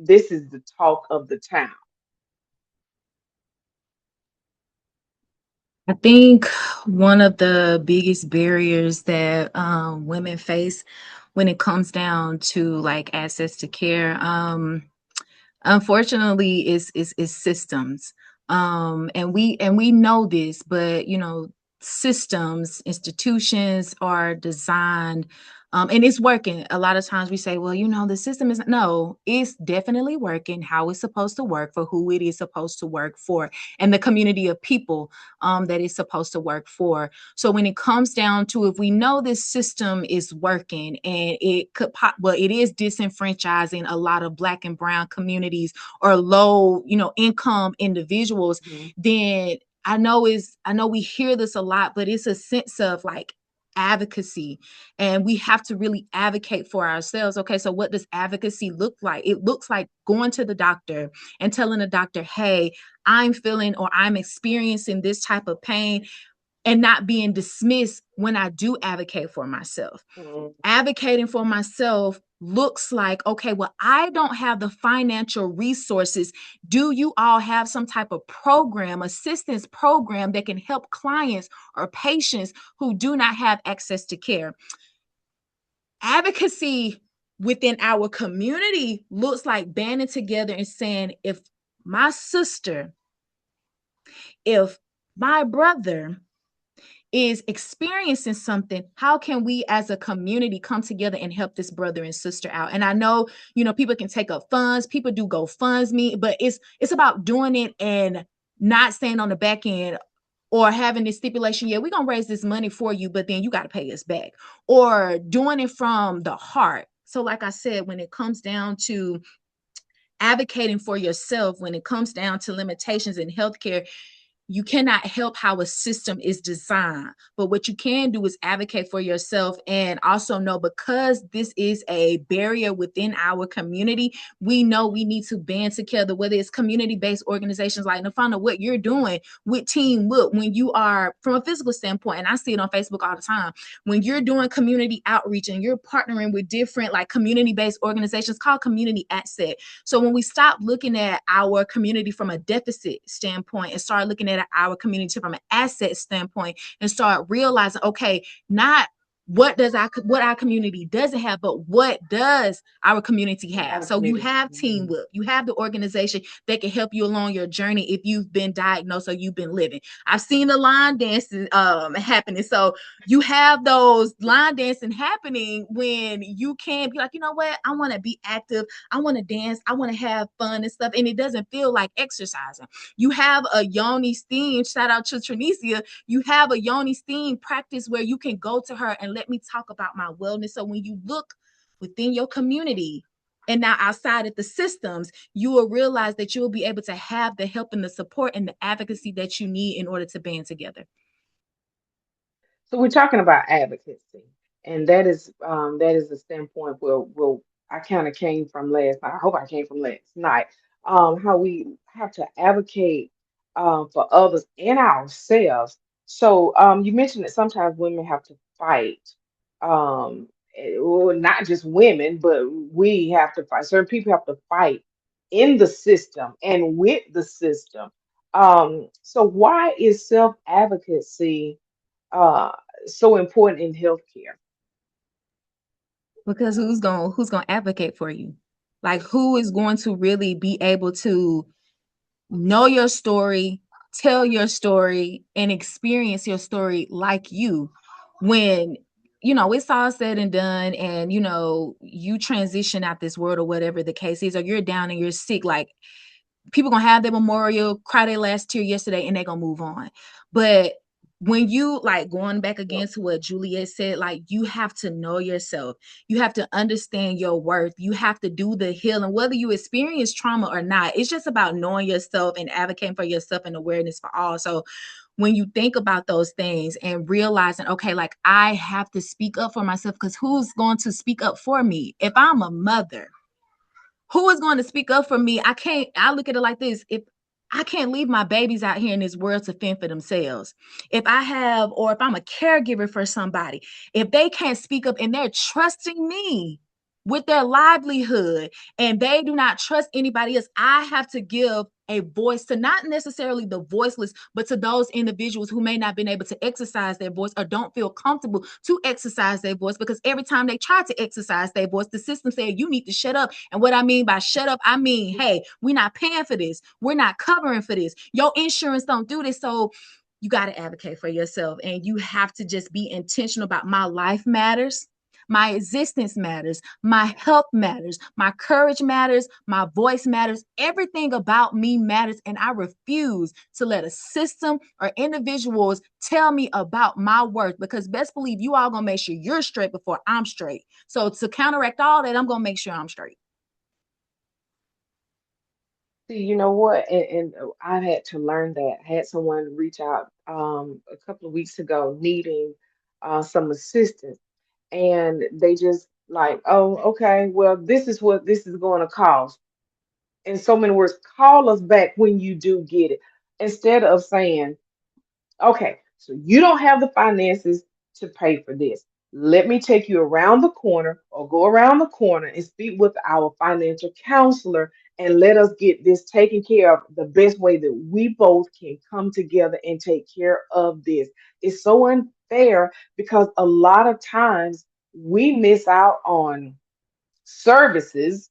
Speaker 1: this is the talk of the town.
Speaker 3: I think one of the biggest barriers that women face when it comes down to like access to care, unfortunately, is systems. And we know this, but systems, institutions are designed. And it's working. A lot of times we say, well, the system is no, it's definitely working how it's supposed to work for who it is supposed to work for and the community of people that it's supposed to work for. So when it comes down to if we know this system is working and it could it is disenfranchising a lot of Black and brown communities or low, income individuals, then I know we hear this a lot, but it's a sense of like advocacy, and we have to really advocate for ourselves. Okay, so what does advocacy look like? It looks like going to the doctor and telling the doctor, hey, I'm feeling or I'm experiencing this type of pain, and not being dismissed when I do advocate for myself. Advocating for myself looks like, okay, well, I don't have the financial resources. Do you all have some type of program, assistance program that can help clients or patients who do not have access to care? Advocacy within our community looks like banding together and saying, if my sister, if my brother is experiencing something, how can we as a community come together and help this brother and sister out? And I know, people can take up funds, people do GoFundMe, but it's about doing it and not staying on the back end or having this stipulation, yeah, we're going to raise this money for you, but then you got to pay us back, or doing it from the heart. So like I said, when it comes down to advocating for yourself, when it comes down to limitations in healthcare, you cannot help how a system is designed, but what you can do is advocate for yourself, and also know, because this is a barrier within our community, we know we need to band together, whether it's community-based organizations like Nafana, what you're doing with Team Look, when you are from a physical standpoint, and I see it on Facebook all the time, when you're doing community outreach and you're partnering with different like community-based organizations called community asset. So when we stop looking at our community from a deficit standpoint and start looking at our community from an asset standpoint and start realizing, okay, not what our community doesn't have, but what does our community have? So you have Team Whip, you have the organization that can help you along your journey if you've been diagnosed or you've been living. I've seen the line dancing happening. So you have those line dancing happening when you can be like, you know what, I want to be active, I want to dance, I want to have fun and stuff, and it doesn't feel like exercising. You have a Yoni Steam, shout out to Trinicia, you have a Yoni Steam practice where you can go to her and let me talk about my wellness. So when you look within your community and now outside of the systems, you will realize that you will be able to have the help and the support and the advocacy that you need in order to band together.
Speaker 1: So we're talking about advocacy, and that is the standpoint where I kind of came from last night. I hope I came from last night. How we have to advocate for others and ourselves. So you mentioned that sometimes women have to fight. Well, not just women, but we have to fight. Certain people have to fight in the system and with the system. So why is self-advocacy uh, so important in healthcare?
Speaker 3: Because who's gonna advocate for you? Like, who is going to really be able to know your story, tell your story, and experience your story like you when it's all said and done, and you transition out this world or whatever the case is, or you're down and you're sick. Like, people gonna have their memorial, cry their last tear yesterday, and they're gonna move on. But when you, like, going back again to what Juliet said, like, you have to know yourself. You have to understand your worth. You have to do the healing, whether you experience trauma or not. It's just about knowing yourself and advocating for yourself and awareness for all. So when you think about those things and realizing, okay, like, I have to speak up for myself, because who's going to speak up for me? If I'm a mother, who is going to speak up for me? I look at it like this. If I can't leave my babies out here in this world to fend for themselves, if I'm a caregiver for somebody, if they can't speak up and they're trusting me with their livelihood and they do not trust anybody else, I have to give a voice to not necessarily the voiceless, but to those individuals who may not been able to exercise their voice or don't feel comfortable to exercise their voice, because every time they try to exercise their voice, the system said, you need to shut up. And what I mean by shut up, I mean, hey, we're not paying for this. We're not covering for this. Your insurance don't do this. So you got to advocate for yourself, and you have to just be intentional about, my life matters. My existence matters. My health matters. My courage matters. My voice matters. Everything about me matters. And I refuse to let a system or individuals tell me about my worth, because best believe you all going to make sure you're straight before I'm straight. So to counteract all that, I'm going to make sure I'm straight.
Speaker 1: See, you know what? And I had to learn that. I had someone reach out a couple of weeks ago needing some assistance, and they just like, oh, okay, well, this is what this is going to cost. In so many words, call us back when you do get it, instead of saying, okay, so you don't have the finances to pay for this. Let me take you around the corner or go around the corner and speak with our financial counselor and let us get this taken care of the best way that we both can come together and take care of this. It's so unfair because a lot of times we miss out on services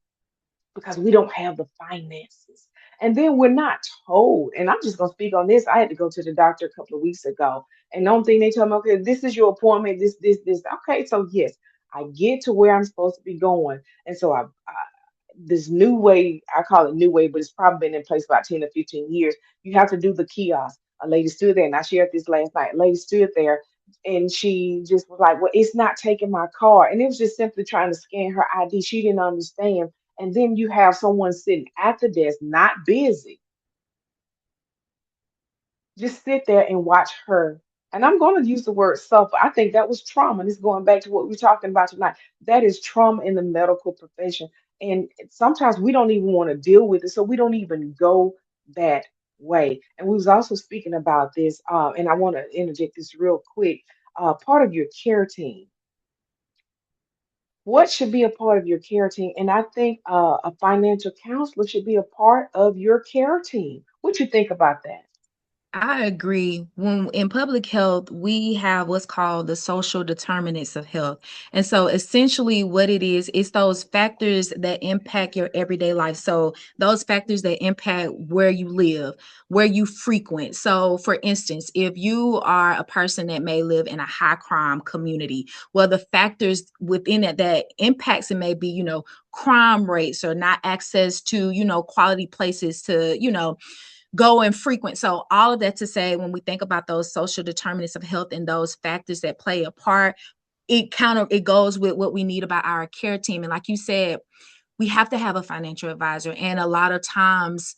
Speaker 1: because we don't have the finances. And then we're not told. And I'm just going to speak on this. I had to go to the doctor a couple of weeks ago. And the only thing they told me, okay, this is your appointment, this. Okay, so yes, I get to where I'm supposed to be going. And so this new way, I call it new way, but it's probably been in place about 10 or 15 years. You have to do the kiosk. A lady stood there, and I shared this last night. A lady stood there and she just was like, well, it's not taking my card. And it was just simply trying to scan her ID. She didn't understand. And then you have someone sitting at the desk, not busy, just sit there and watch her. And I'm going to use the word suffer. I think that was trauma. And this is going back to what we're talking about tonight. That is trauma in the medical profession. And sometimes we don't even want to deal with it. So we don't even go that way. And we was also speaking about this, and I want to interject this real quick. Part of your care team. What should be a part of your care team? And I think a financial counselor should be a part of your care team. What you think about that?
Speaker 3: I agree. When in public health, we have what's called the social determinants of health. And so essentially what it is, it's those factors that impact your everyday life. So those factors that impact where you live, where you frequent. So for instance, if you are a person that may live in a high crime community, well, the factors within it that impacts it may be, crime rates, or not access to, quality places to, go and frequent. So all of that to say, when we think about those social determinants of health and those factors that play a part, it goes with what we need about our care team. And like you said, we have to have a financial advisor. And a lot of times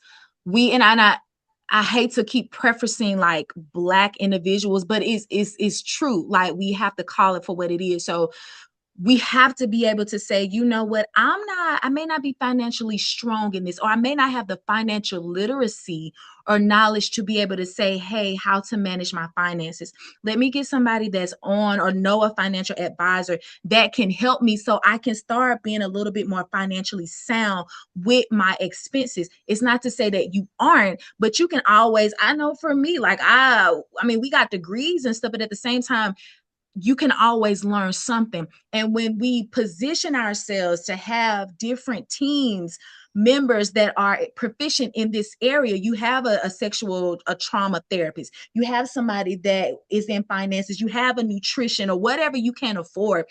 Speaker 3: I hate to keep prefacing like Black individuals, but it's true. Like we have to call it for what it is. So we have to be able to say, you know what, I may not be financially strong in this, or I may not have the financial literacy or knowledge to be able to say, hey, how to manage my finances. Let me get somebody that's on or know a financial advisor that can help me so I can start being a little bit more financially sound with my expenses. It's not to say that you aren't, but you can always, I know for me, like I mean, we got degrees and stuff, but at the same time, you can always learn something. And when we position ourselves to have different teams, members that are proficient in this area, you have a trauma therapist, you have somebody that is in finances, you have a nutrition or whatever you can afford.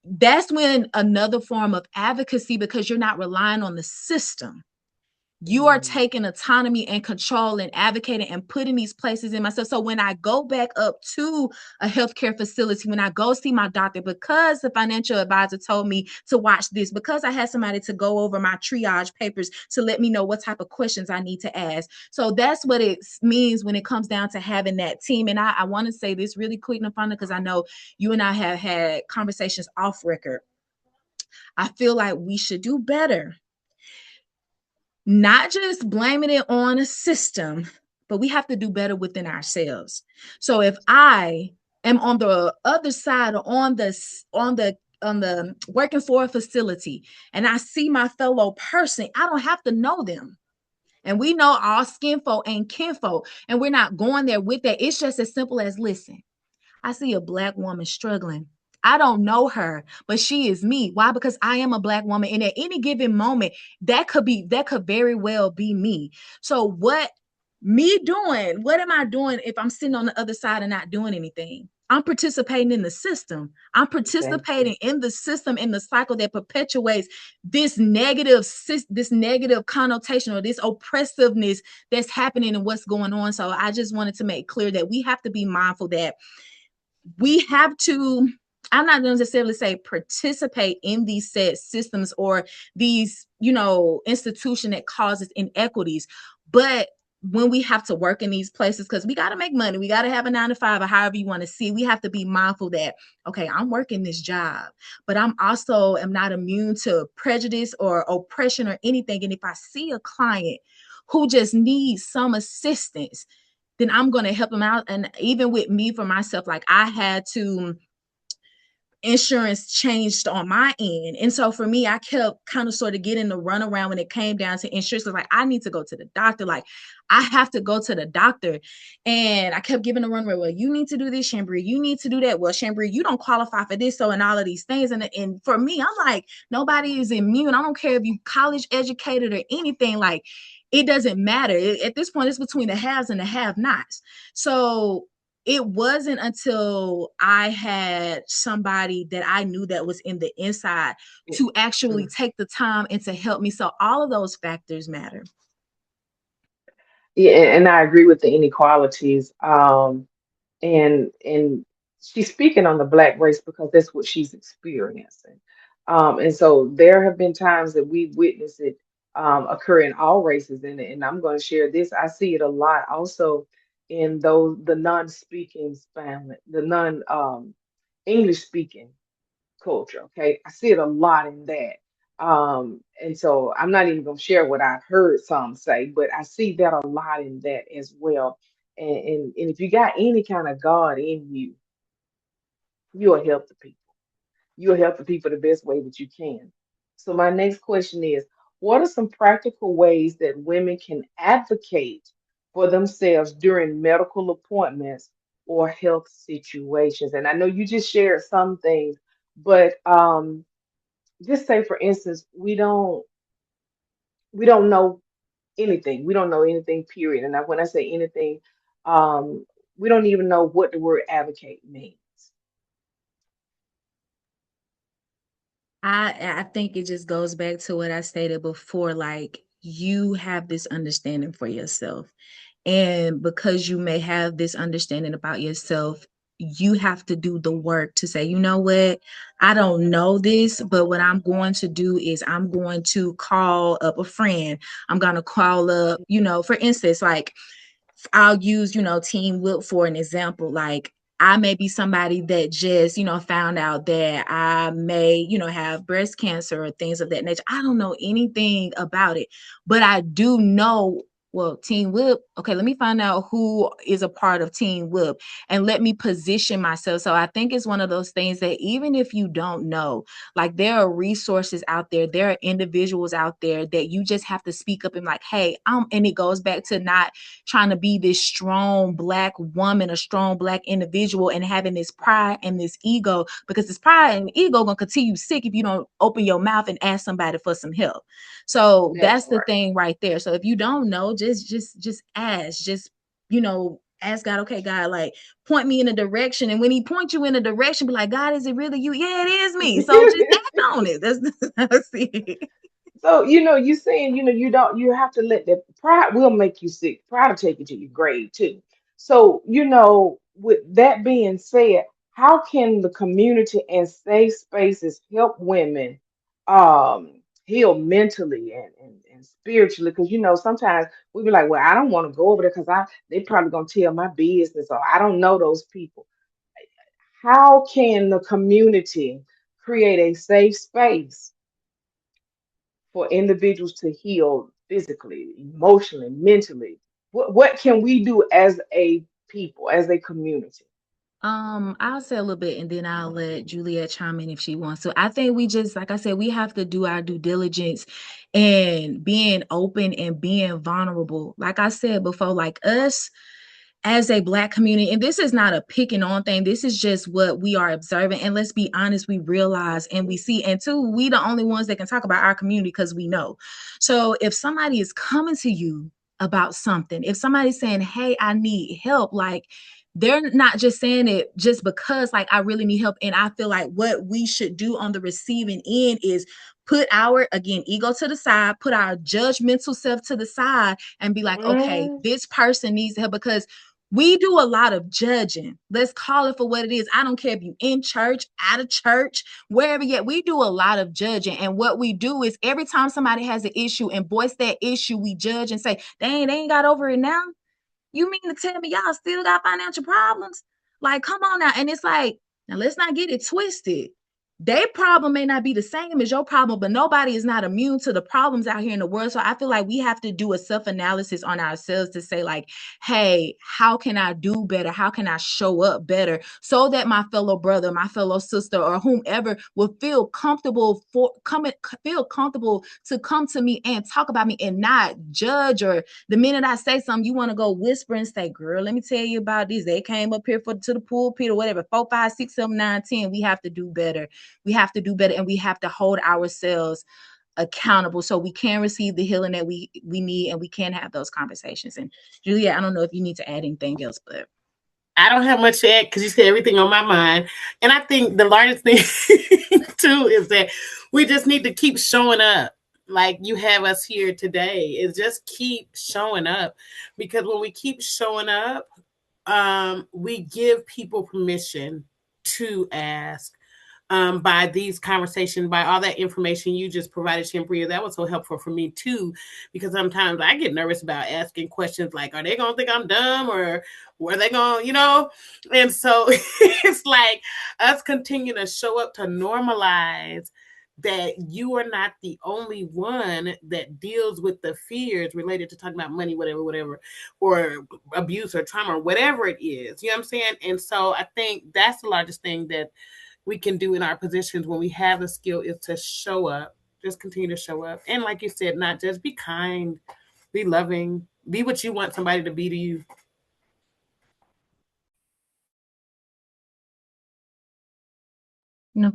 Speaker 3: That's when another form of advocacy, because you're not relying on the system. You are
Speaker 1: Mm.
Speaker 3: taking autonomy and control and advocating and putting these places in myself. So when I go back up to a healthcare facility, when I go see my doctor, because the financial advisor told me to watch this, because I had somebody to go over my triage papers to let me know what type of questions I need to ask. So that's what it means when it comes down to having that team. And I want to say this really quick, Nafana, because I know you and I have had conversations off record. I feel like we should do better, not just blaming it on a system, but we have to do better within ourselves. So if I am on the other side or on the working for a facility and I see my fellow person, I don't have to know them. And we know all skinfolk and kinfolk, and we're not going there with that. It's just as simple as, listen, I see a Black woman struggling. I don't know her, but she is me. Why? Because I am a Black woman. And at any given moment, that could very well be me. So what am I doing if I'm sitting on the other side and not doing anything? I'm participating in the system. I'm
Speaker 1: Exactly.
Speaker 3: participating in the system, in the cycle that perpetuates this negative connotation or this oppressiveness that's happening and what's going on. So I just wanted to make clear that we have to be mindful that we have to, I'm not going to necessarily say participate in these set systems or these, institution that causes inequities, but when we have to work in these places, because we got to make money, we got to have a 9 to 5 or however you want to see, we have to be mindful that, okay, I'm working this job, but I'm also am not immune to prejudice or oppression or anything. And if I see a client who just needs some assistance, then I'm going to help them out. And even with me, for myself, like I had to, insurance changed on my end. And so for me, I kept kind of sort of getting the runaround when it came down to insurance. Like, I need to go to the doctor. Like, I have to go to the doctor. And I kept giving the runaround. Well, you need to do this, Shambria. You need to do that. Well, Shambria, you don't qualify for this. So, and all of these things. And for me, I'm like, nobody is immune. I don't care if you college educated or anything. Like, it doesn't matter. At this point, it's between the haves and the have-nots. So it wasn't until I had somebody that I knew that was in the inside to actually
Speaker 1: Mm.
Speaker 3: take the time and to help me. So all of those factors matter.
Speaker 1: Yeah, and I agree with the inequalities. And she's speaking on the Black race because that's what she's experiencing. And so there have been times that we've witnessed it occur in all races, and I'm going to share this. I see it a lot also in those the non-speaking family, the non English speaking culture. Okay, I see it a lot in that. And so I'm not even going to share what I've heard some say, but I see that a lot in that as well. And if you got any kind of God in you, you'll help the people. You'll help the people the best way that you can. So my next question is, what are some practical ways that women can advocate for themselves during medical appointments or health situations? And I know you just shared some things, but just say for instance, we don't know anything. We don't know anything, period. And when I say anything, um, we don't even know what the word advocate means.
Speaker 3: I think it just goes back to what I stated before. Like, you have this understanding for yourself. And because you may have this understanding about yourself, you have to do the work to say, you know what, I don't know this, but what I'm going to do is I'm going to call up a friend. I'm going to call up, for instance, like I'll use, Team Whip for an example. Like I may be somebody that just, found out that I may, have breast cancer or things of that nature. I don't know anything about it, but I do know. Well, Team Whip, okay, let me find out who is a part of Team Whip and let me position myself. So I think it's one of those things that even if you don't know, like there are resources out there are individuals out there that you just have to speak up and like, hey, and it goes back to not trying to be this strong Black woman, a strong Black individual, and having this pride and this ego, because this pride and ego gonna continue sick if you don't open your mouth and ask somebody for some help. So
Speaker 1: That
Speaker 3: that's the
Speaker 1: part.
Speaker 3: thing right there. So if you don't know, just ask, ask God, okay, God, like point me in a direction. And when he points you in a direction, be like, God, is it really you? Yeah, it is me. So just act on it. That's it.
Speaker 1: So, you saying, you have to let that pride will make you sick. Pride will take you to your grave too. So, with that being said, how can the community and safe spaces help women heal mentally and spiritually? Because sometimes we be like, well, I don't want to go over there because they probably gonna tell my business, or I don't know those people. How can the community create a safe space for individuals to heal physically, emotionally, mentally? What can we do as a people, as a community?
Speaker 3: I'll say a little bit and then I'll let Juliet chime in if she wants to. I think we just, like I said, we have to do our due diligence and being open and being vulnerable. Like I said before, like us as a Black community, and this is not a picking on thing, this is just what we are observing. And let's be honest, we realize and we see, and two, we the only ones that can talk about our community because we know. So if somebody is coming to you about something, if somebody's saying, hey, I need help, like they're not just saying it just because like I really need help. And I feel like what we should do on the receiving end is put our, again, ego to the side, put our judgmental self to the side and be like, okay,
Speaker 1: Mm,
Speaker 3: this person needs help, because we do a lot of judging. Let's call it for what it is. I don't care if you in church, out of church, wherever yet, we do a lot of judging. And what we do is every time somebody has an issue and voice that issue, we judge and say, dang, they ain't got over it now. You mean to tell me y'all still got financial problems? Like, come on now. And it's like, now let's not get it twisted. Their problem may not be the same as your problem, but nobody is not immune to the problems out here in the world. So I feel like we have to do a self-analysis on ourselves to say, like, hey, how can I do better? How can I show up better so that my fellow brother, my fellow sister, or whomever will feel comfortable feel comfortable to come to me and talk about me and not judge, or the minute I say something, you want to go whisper and say, girl, let me tell you about this. They came up here to the pulpit or whatever. 4, 5, 6, 7, 9, 10. We have to do better. We have to do better, and we have to hold ourselves accountable so we can receive the healing that we need, and we can have those conversations. And Julia, I don't know if you need to add anything else, but
Speaker 2: I don't have much to add because you said everything on my mind. And I think the largest thing too is that we just need to keep showing up. Like you have us here today, is just keep showing up, because when we keep showing up, we give people permission to ask, by these conversations, by all that information you just provided, Shambria. That was so helpful for me too, because sometimes I get nervous about asking questions like, are they going to think I'm dumb, or were they going, And so it's like us continue to show up to normalize that you are not the only one that deals with the fears related to talking about money, whatever, or abuse or trauma or whatever it is. You know what I'm saying? And so I think that's the largest thing that we can do in our positions when we have a skill is to show up, just continue to show up. And like you said, not just be kind, be loving, be what you want somebody to be to you.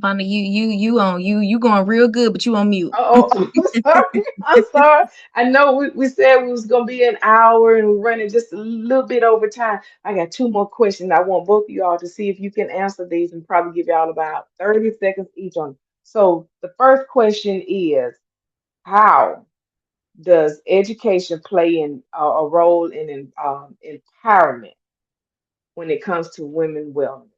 Speaker 3: Fonda, you going real good, but you on mute.
Speaker 1: oh, I'm sorry. I'm sorry. I know we said we was gonna be an hour and we're running just a little bit over time. I got two more questions. I want both of y'all to see if you can answer these and probably give y'all about 30 seconds each on. So the first question is, how does education play in a role in empowerment when it comes to women wellness?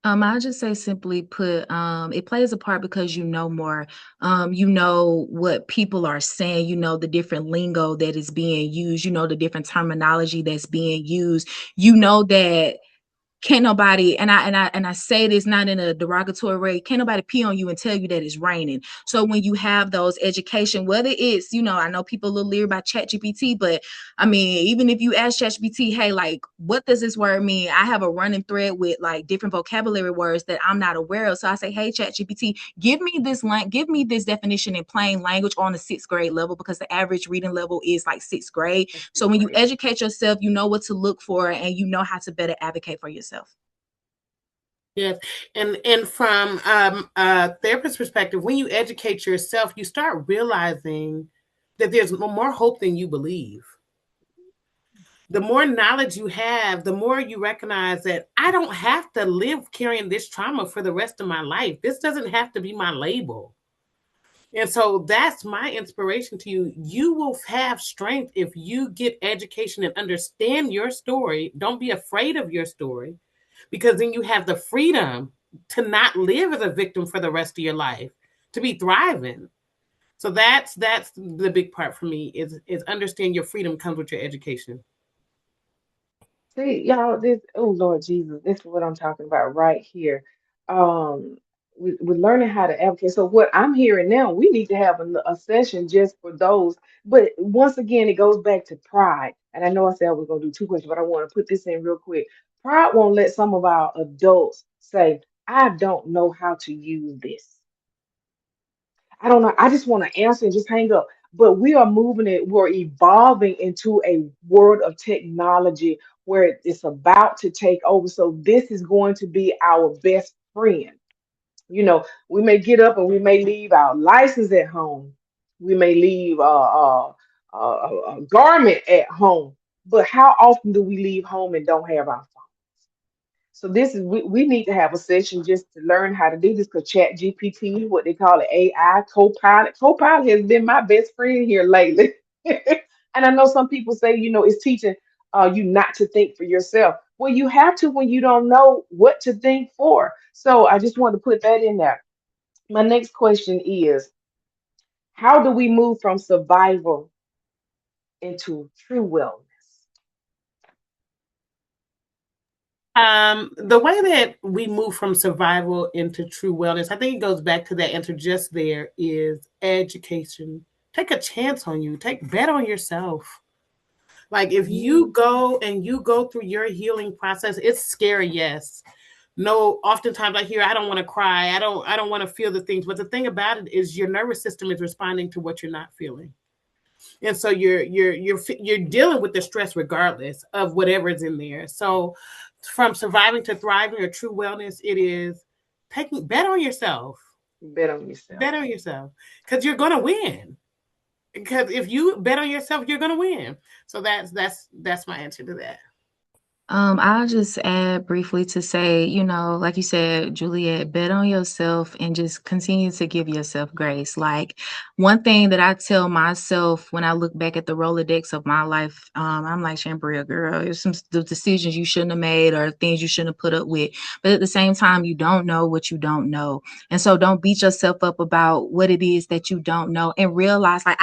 Speaker 3: I'll just say simply put, it plays a part because you know more. You know what people are saying, you know the different lingo that is being used, you know the different terminology that's being used. You know that can't nobody, and I say this not in a derogatory way, can't nobody pee on you and tell you that it's raining. So when you have those education, whether it's, I know people a little leery about ChatGPT, but I mean, even if you ask ChatGPT, hey, like, what does this word mean? I have a running thread with like different vocabulary words that I'm not aware of. So I say, hey, ChatGPT, give me this definition in plain language on the 6th grade level, because the average reading level is like 6th grade. So when you
Speaker 1: Right.
Speaker 3: educate yourself, you know what to look for and you know how to better advocate for yourself.
Speaker 2: Yes, and from a therapist perspective, when you educate yourself, you start realizing that there's more hope than you believe. The more knowledge you have, the more you recognize that I don't have to live carrying this trauma for the rest of my life. This doesn't have to be my label. And so that's my inspiration to you. You will have strength if you get education and understand your story. Don't be afraid of your story, because then you have the freedom to not live as a victim for the rest of your life, to be thriving. So that's the big part for me is understand your freedom comes with your education.
Speaker 1: See, y'all, this, oh Lord Jesus, this is what I'm talking about right here. Um, we're learning how to advocate. So what I'm hearing now, we need to have a session just for those. But once again, it goes back to pride. And I know I said I was gonna do two questions, but I want to put this in real quick. Pride won't let some of our adults say, I don't know how to use this. I don't know. I just want to answer and just hang up. But we are moving it, we're evolving into a world of technology where it's about to take over. So this is going to be our best friend. We may get up and we may leave our license at home. We may leave a garment at home. But how often do we leave home and don't have our phone? So this is we need to have a session just to learn how to do this, because Chat GPT, what they call it, AI, Copilot. Copilot has been my best friend here lately. And I know some people say, it's teaching you not to think for yourself. Well, you have to when you don't know what to think for. So I just want to put that in there. My next question is, how do we move from survival into true wellness?
Speaker 2: The way that we move from survival into true wellness, I think it goes back to that answer just there, is education. Take a chance on you. Take bet on yourself. Like if you
Speaker 1: Mhm.
Speaker 2: go and you go through your healing process, it's scary, yes. No, oftentimes I hear I don't want to cry. I don't want to feel the things. But the thing about it is your nervous system is responding to what you're not feeling. And so you're dealing with the stress regardless of whatever is in there. So from surviving to thriving or true wellness, it is taking bet on yourself.
Speaker 1: Bet on yourself.
Speaker 2: Bet on yourself, because you're gonna win. Because if you bet on yourself, you're gonna win. So that's my answer to that.
Speaker 3: I'll just add briefly to say, like you said, Juliet, bet on yourself and just continue to give yourself grace. Like one thing that I tell myself when I look back at the Rolodex of my life, I'm like, Shambria, girl, there's some the decisions you shouldn't have made or things you shouldn't have put up with. But at the same time, you don't know what you don't know. And so don't beat yourself up about what it is that you don't know, and realize like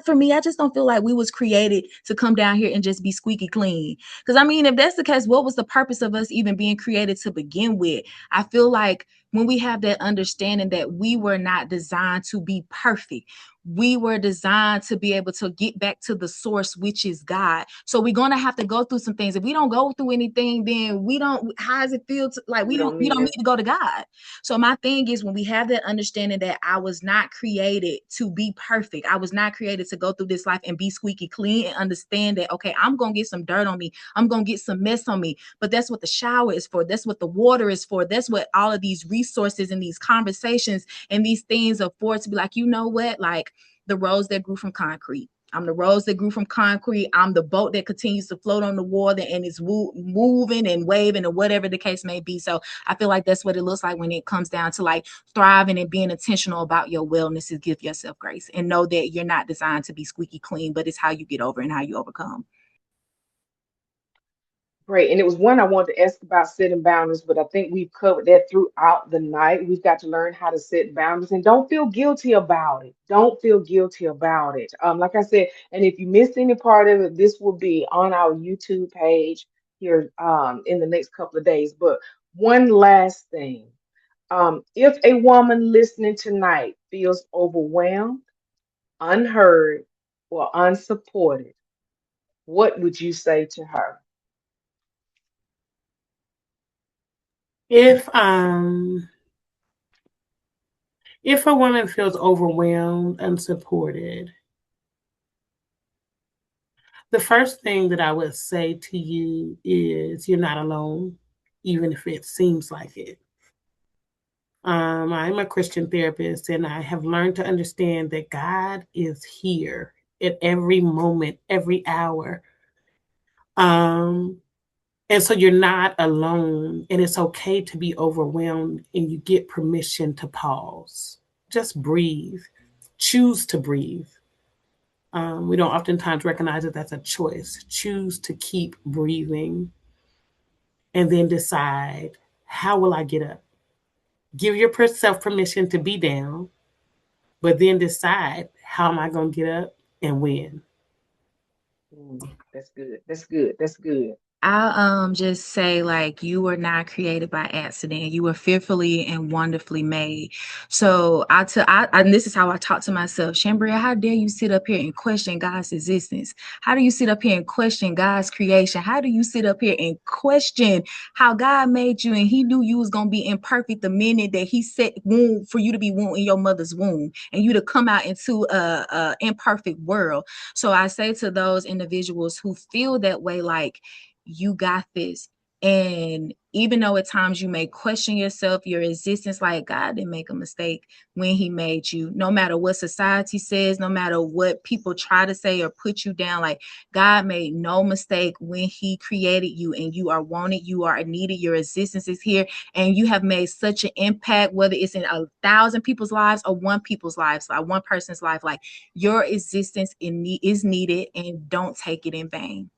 Speaker 3: for me, I just don't feel like we was created to come down here and just be squeaky clean. Because I mean, if that's the case, what was the purpose of us even being created to begin with? I feel like when we have that understanding that we were not designed to be perfect, we were designed to be able to get back to the source, which is God. So we're gonna have to go through some things. If we don't go through anything, then we don't. How does it feel to like
Speaker 1: We don't
Speaker 3: we
Speaker 1: need
Speaker 3: don't need
Speaker 1: it.
Speaker 3: to go to God? So my thing is when we have that understanding that I was not created to be perfect, I was not created to go through this life and be squeaky clean, and understand that okay, I'm gonna get some dirt on me, I'm gonna get some mess on me, but that's what the shower is for. That's what the water is for. That's what all of these resources and these conversations and these things are for, to be like, you know what, like the rose that grew from concrete. I'm the rose that grew from concrete. I'm the boat that continues to float on the water and is moving and waving or whatever the case may be. So I feel like that's what it looks like when it comes down to like thriving and being intentional about your wellness, is give yourself grace and know that you're not designed to be squeaky clean, but it's how you get over and how you overcome.
Speaker 1: Great. And it was one I wanted to ask about setting boundaries, but I think we've covered that throughout the night. We've got to learn how to set boundaries and don't feel guilty about it. Don't feel guilty about it. Like I said, and if you missed any part of it, this will be on our YouTube page here in the next couple of days. But one last thing. If a woman listening tonight feels overwhelmed, unheard, or unsupported, what would you say to her?
Speaker 2: If if a woman feels overwhelmed, unsupported, the first thing that I would say to you is you're not alone, even if it seems like it. I'm a Christian therapist, and I have learned to understand that God is here at every moment, every hour. Um, and so you're not alone, and it's okay to be overwhelmed, and you get permission to pause. Just breathe. Choose to breathe. We don't oftentimes recognize that that's a choice. Choose to keep breathing and then decide, how will I get up? Give yourself permission to be down, but then decide, how am I going to get up and when?
Speaker 1: That's good. That's good. That's good.
Speaker 3: I'll just say, like, you were not created by accident. You were fearfully and wonderfully made. So and this is how I talk to myself. Shambria, how dare you sit up here and question God's existence? How do you sit up here and question God's creation? How do you sit up here and question how God made you and He knew you was gonna be imperfect the minute that He set womb for you to be womb in your mother's womb and you to come out into a imperfect world? So I say to those individuals who feel that way, like, you got this. And even though at times you may question yourself, your existence, like, God didn't make a mistake when He made you. No matter what society says, no matter what people try to say or put you down, like, God made no mistake when He created you, and you are wanted, you are needed, your existence is here, and you have made such an impact, whether it's in 1,000 people's lives or one people's lives, like one person's life. Like, your existence is needed, and don't take it in vain.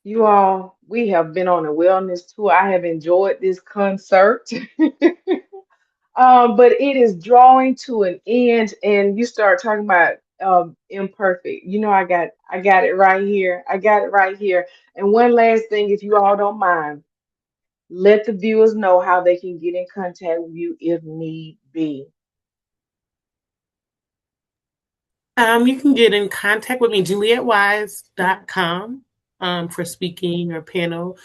Speaker 1: You all, we have been on a wellness tour. I have enjoyed this concert. But it is drawing to an end, and you start talking about imperfect. You know, I got it right here. I got it right here. And one last thing, if you all don't mind, let the viewers know how they can get in contact with you if need be.
Speaker 2: You can get in contact with me, julietwise.com, for speaking or panel.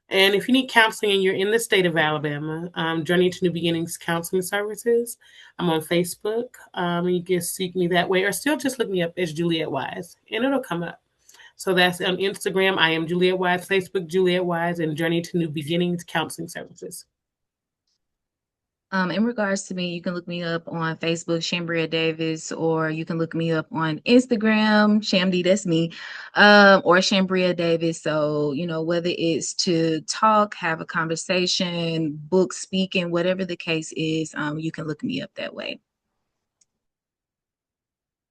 Speaker 2: And if you need counseling and you're in the state of Alabama, Journey to New Beginnings Counseling Services, I'm on Facebook. You can seek me that way, or still just look me up as Juliet Wise, and it'll come up. So that's on Instagram. I am Juliet Wise, Facebook, Juliet Wise, and Journey to New Beginnings Counseling Services.
Speaker 3: In regards to me, you can look me up on Facebook, Shambria Davis, or you can look me up on Instagram, Shamdi, that's me, or Shambria Davis. So, whether it's to talk, have a conversation, book speaking, whatever the case is, you can look me up that way.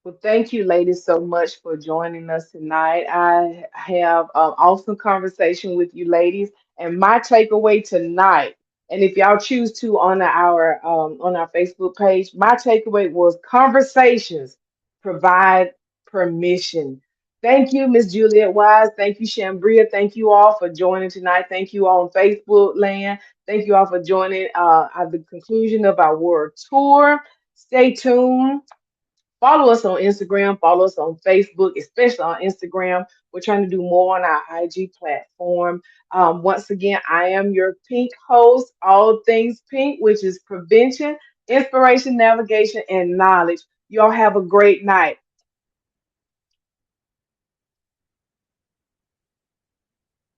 Speaker 1: Well, thank you, ladies, so much for joining us tonight. I have an awesome conversation with you, ladies, and my takeaway tonight. And if y'all choose to on our Facebook page, my takeaway was conversations provide permission. Thank you, Miss Juliet Wise. Thank you, Shambria. Thank you all for joining tonight. Thank you all on Facebook land. Thank you all for joining at the conclusion of our world tour. Stay tuned. Follow us on Instagram, follow us on Facebook, especially on Instagram. We're trying to do more on our IG platform. Once again, I am your pink host, all things pink, which is prevention, inspiration, navigation, and knowledge. Y'all have a great night.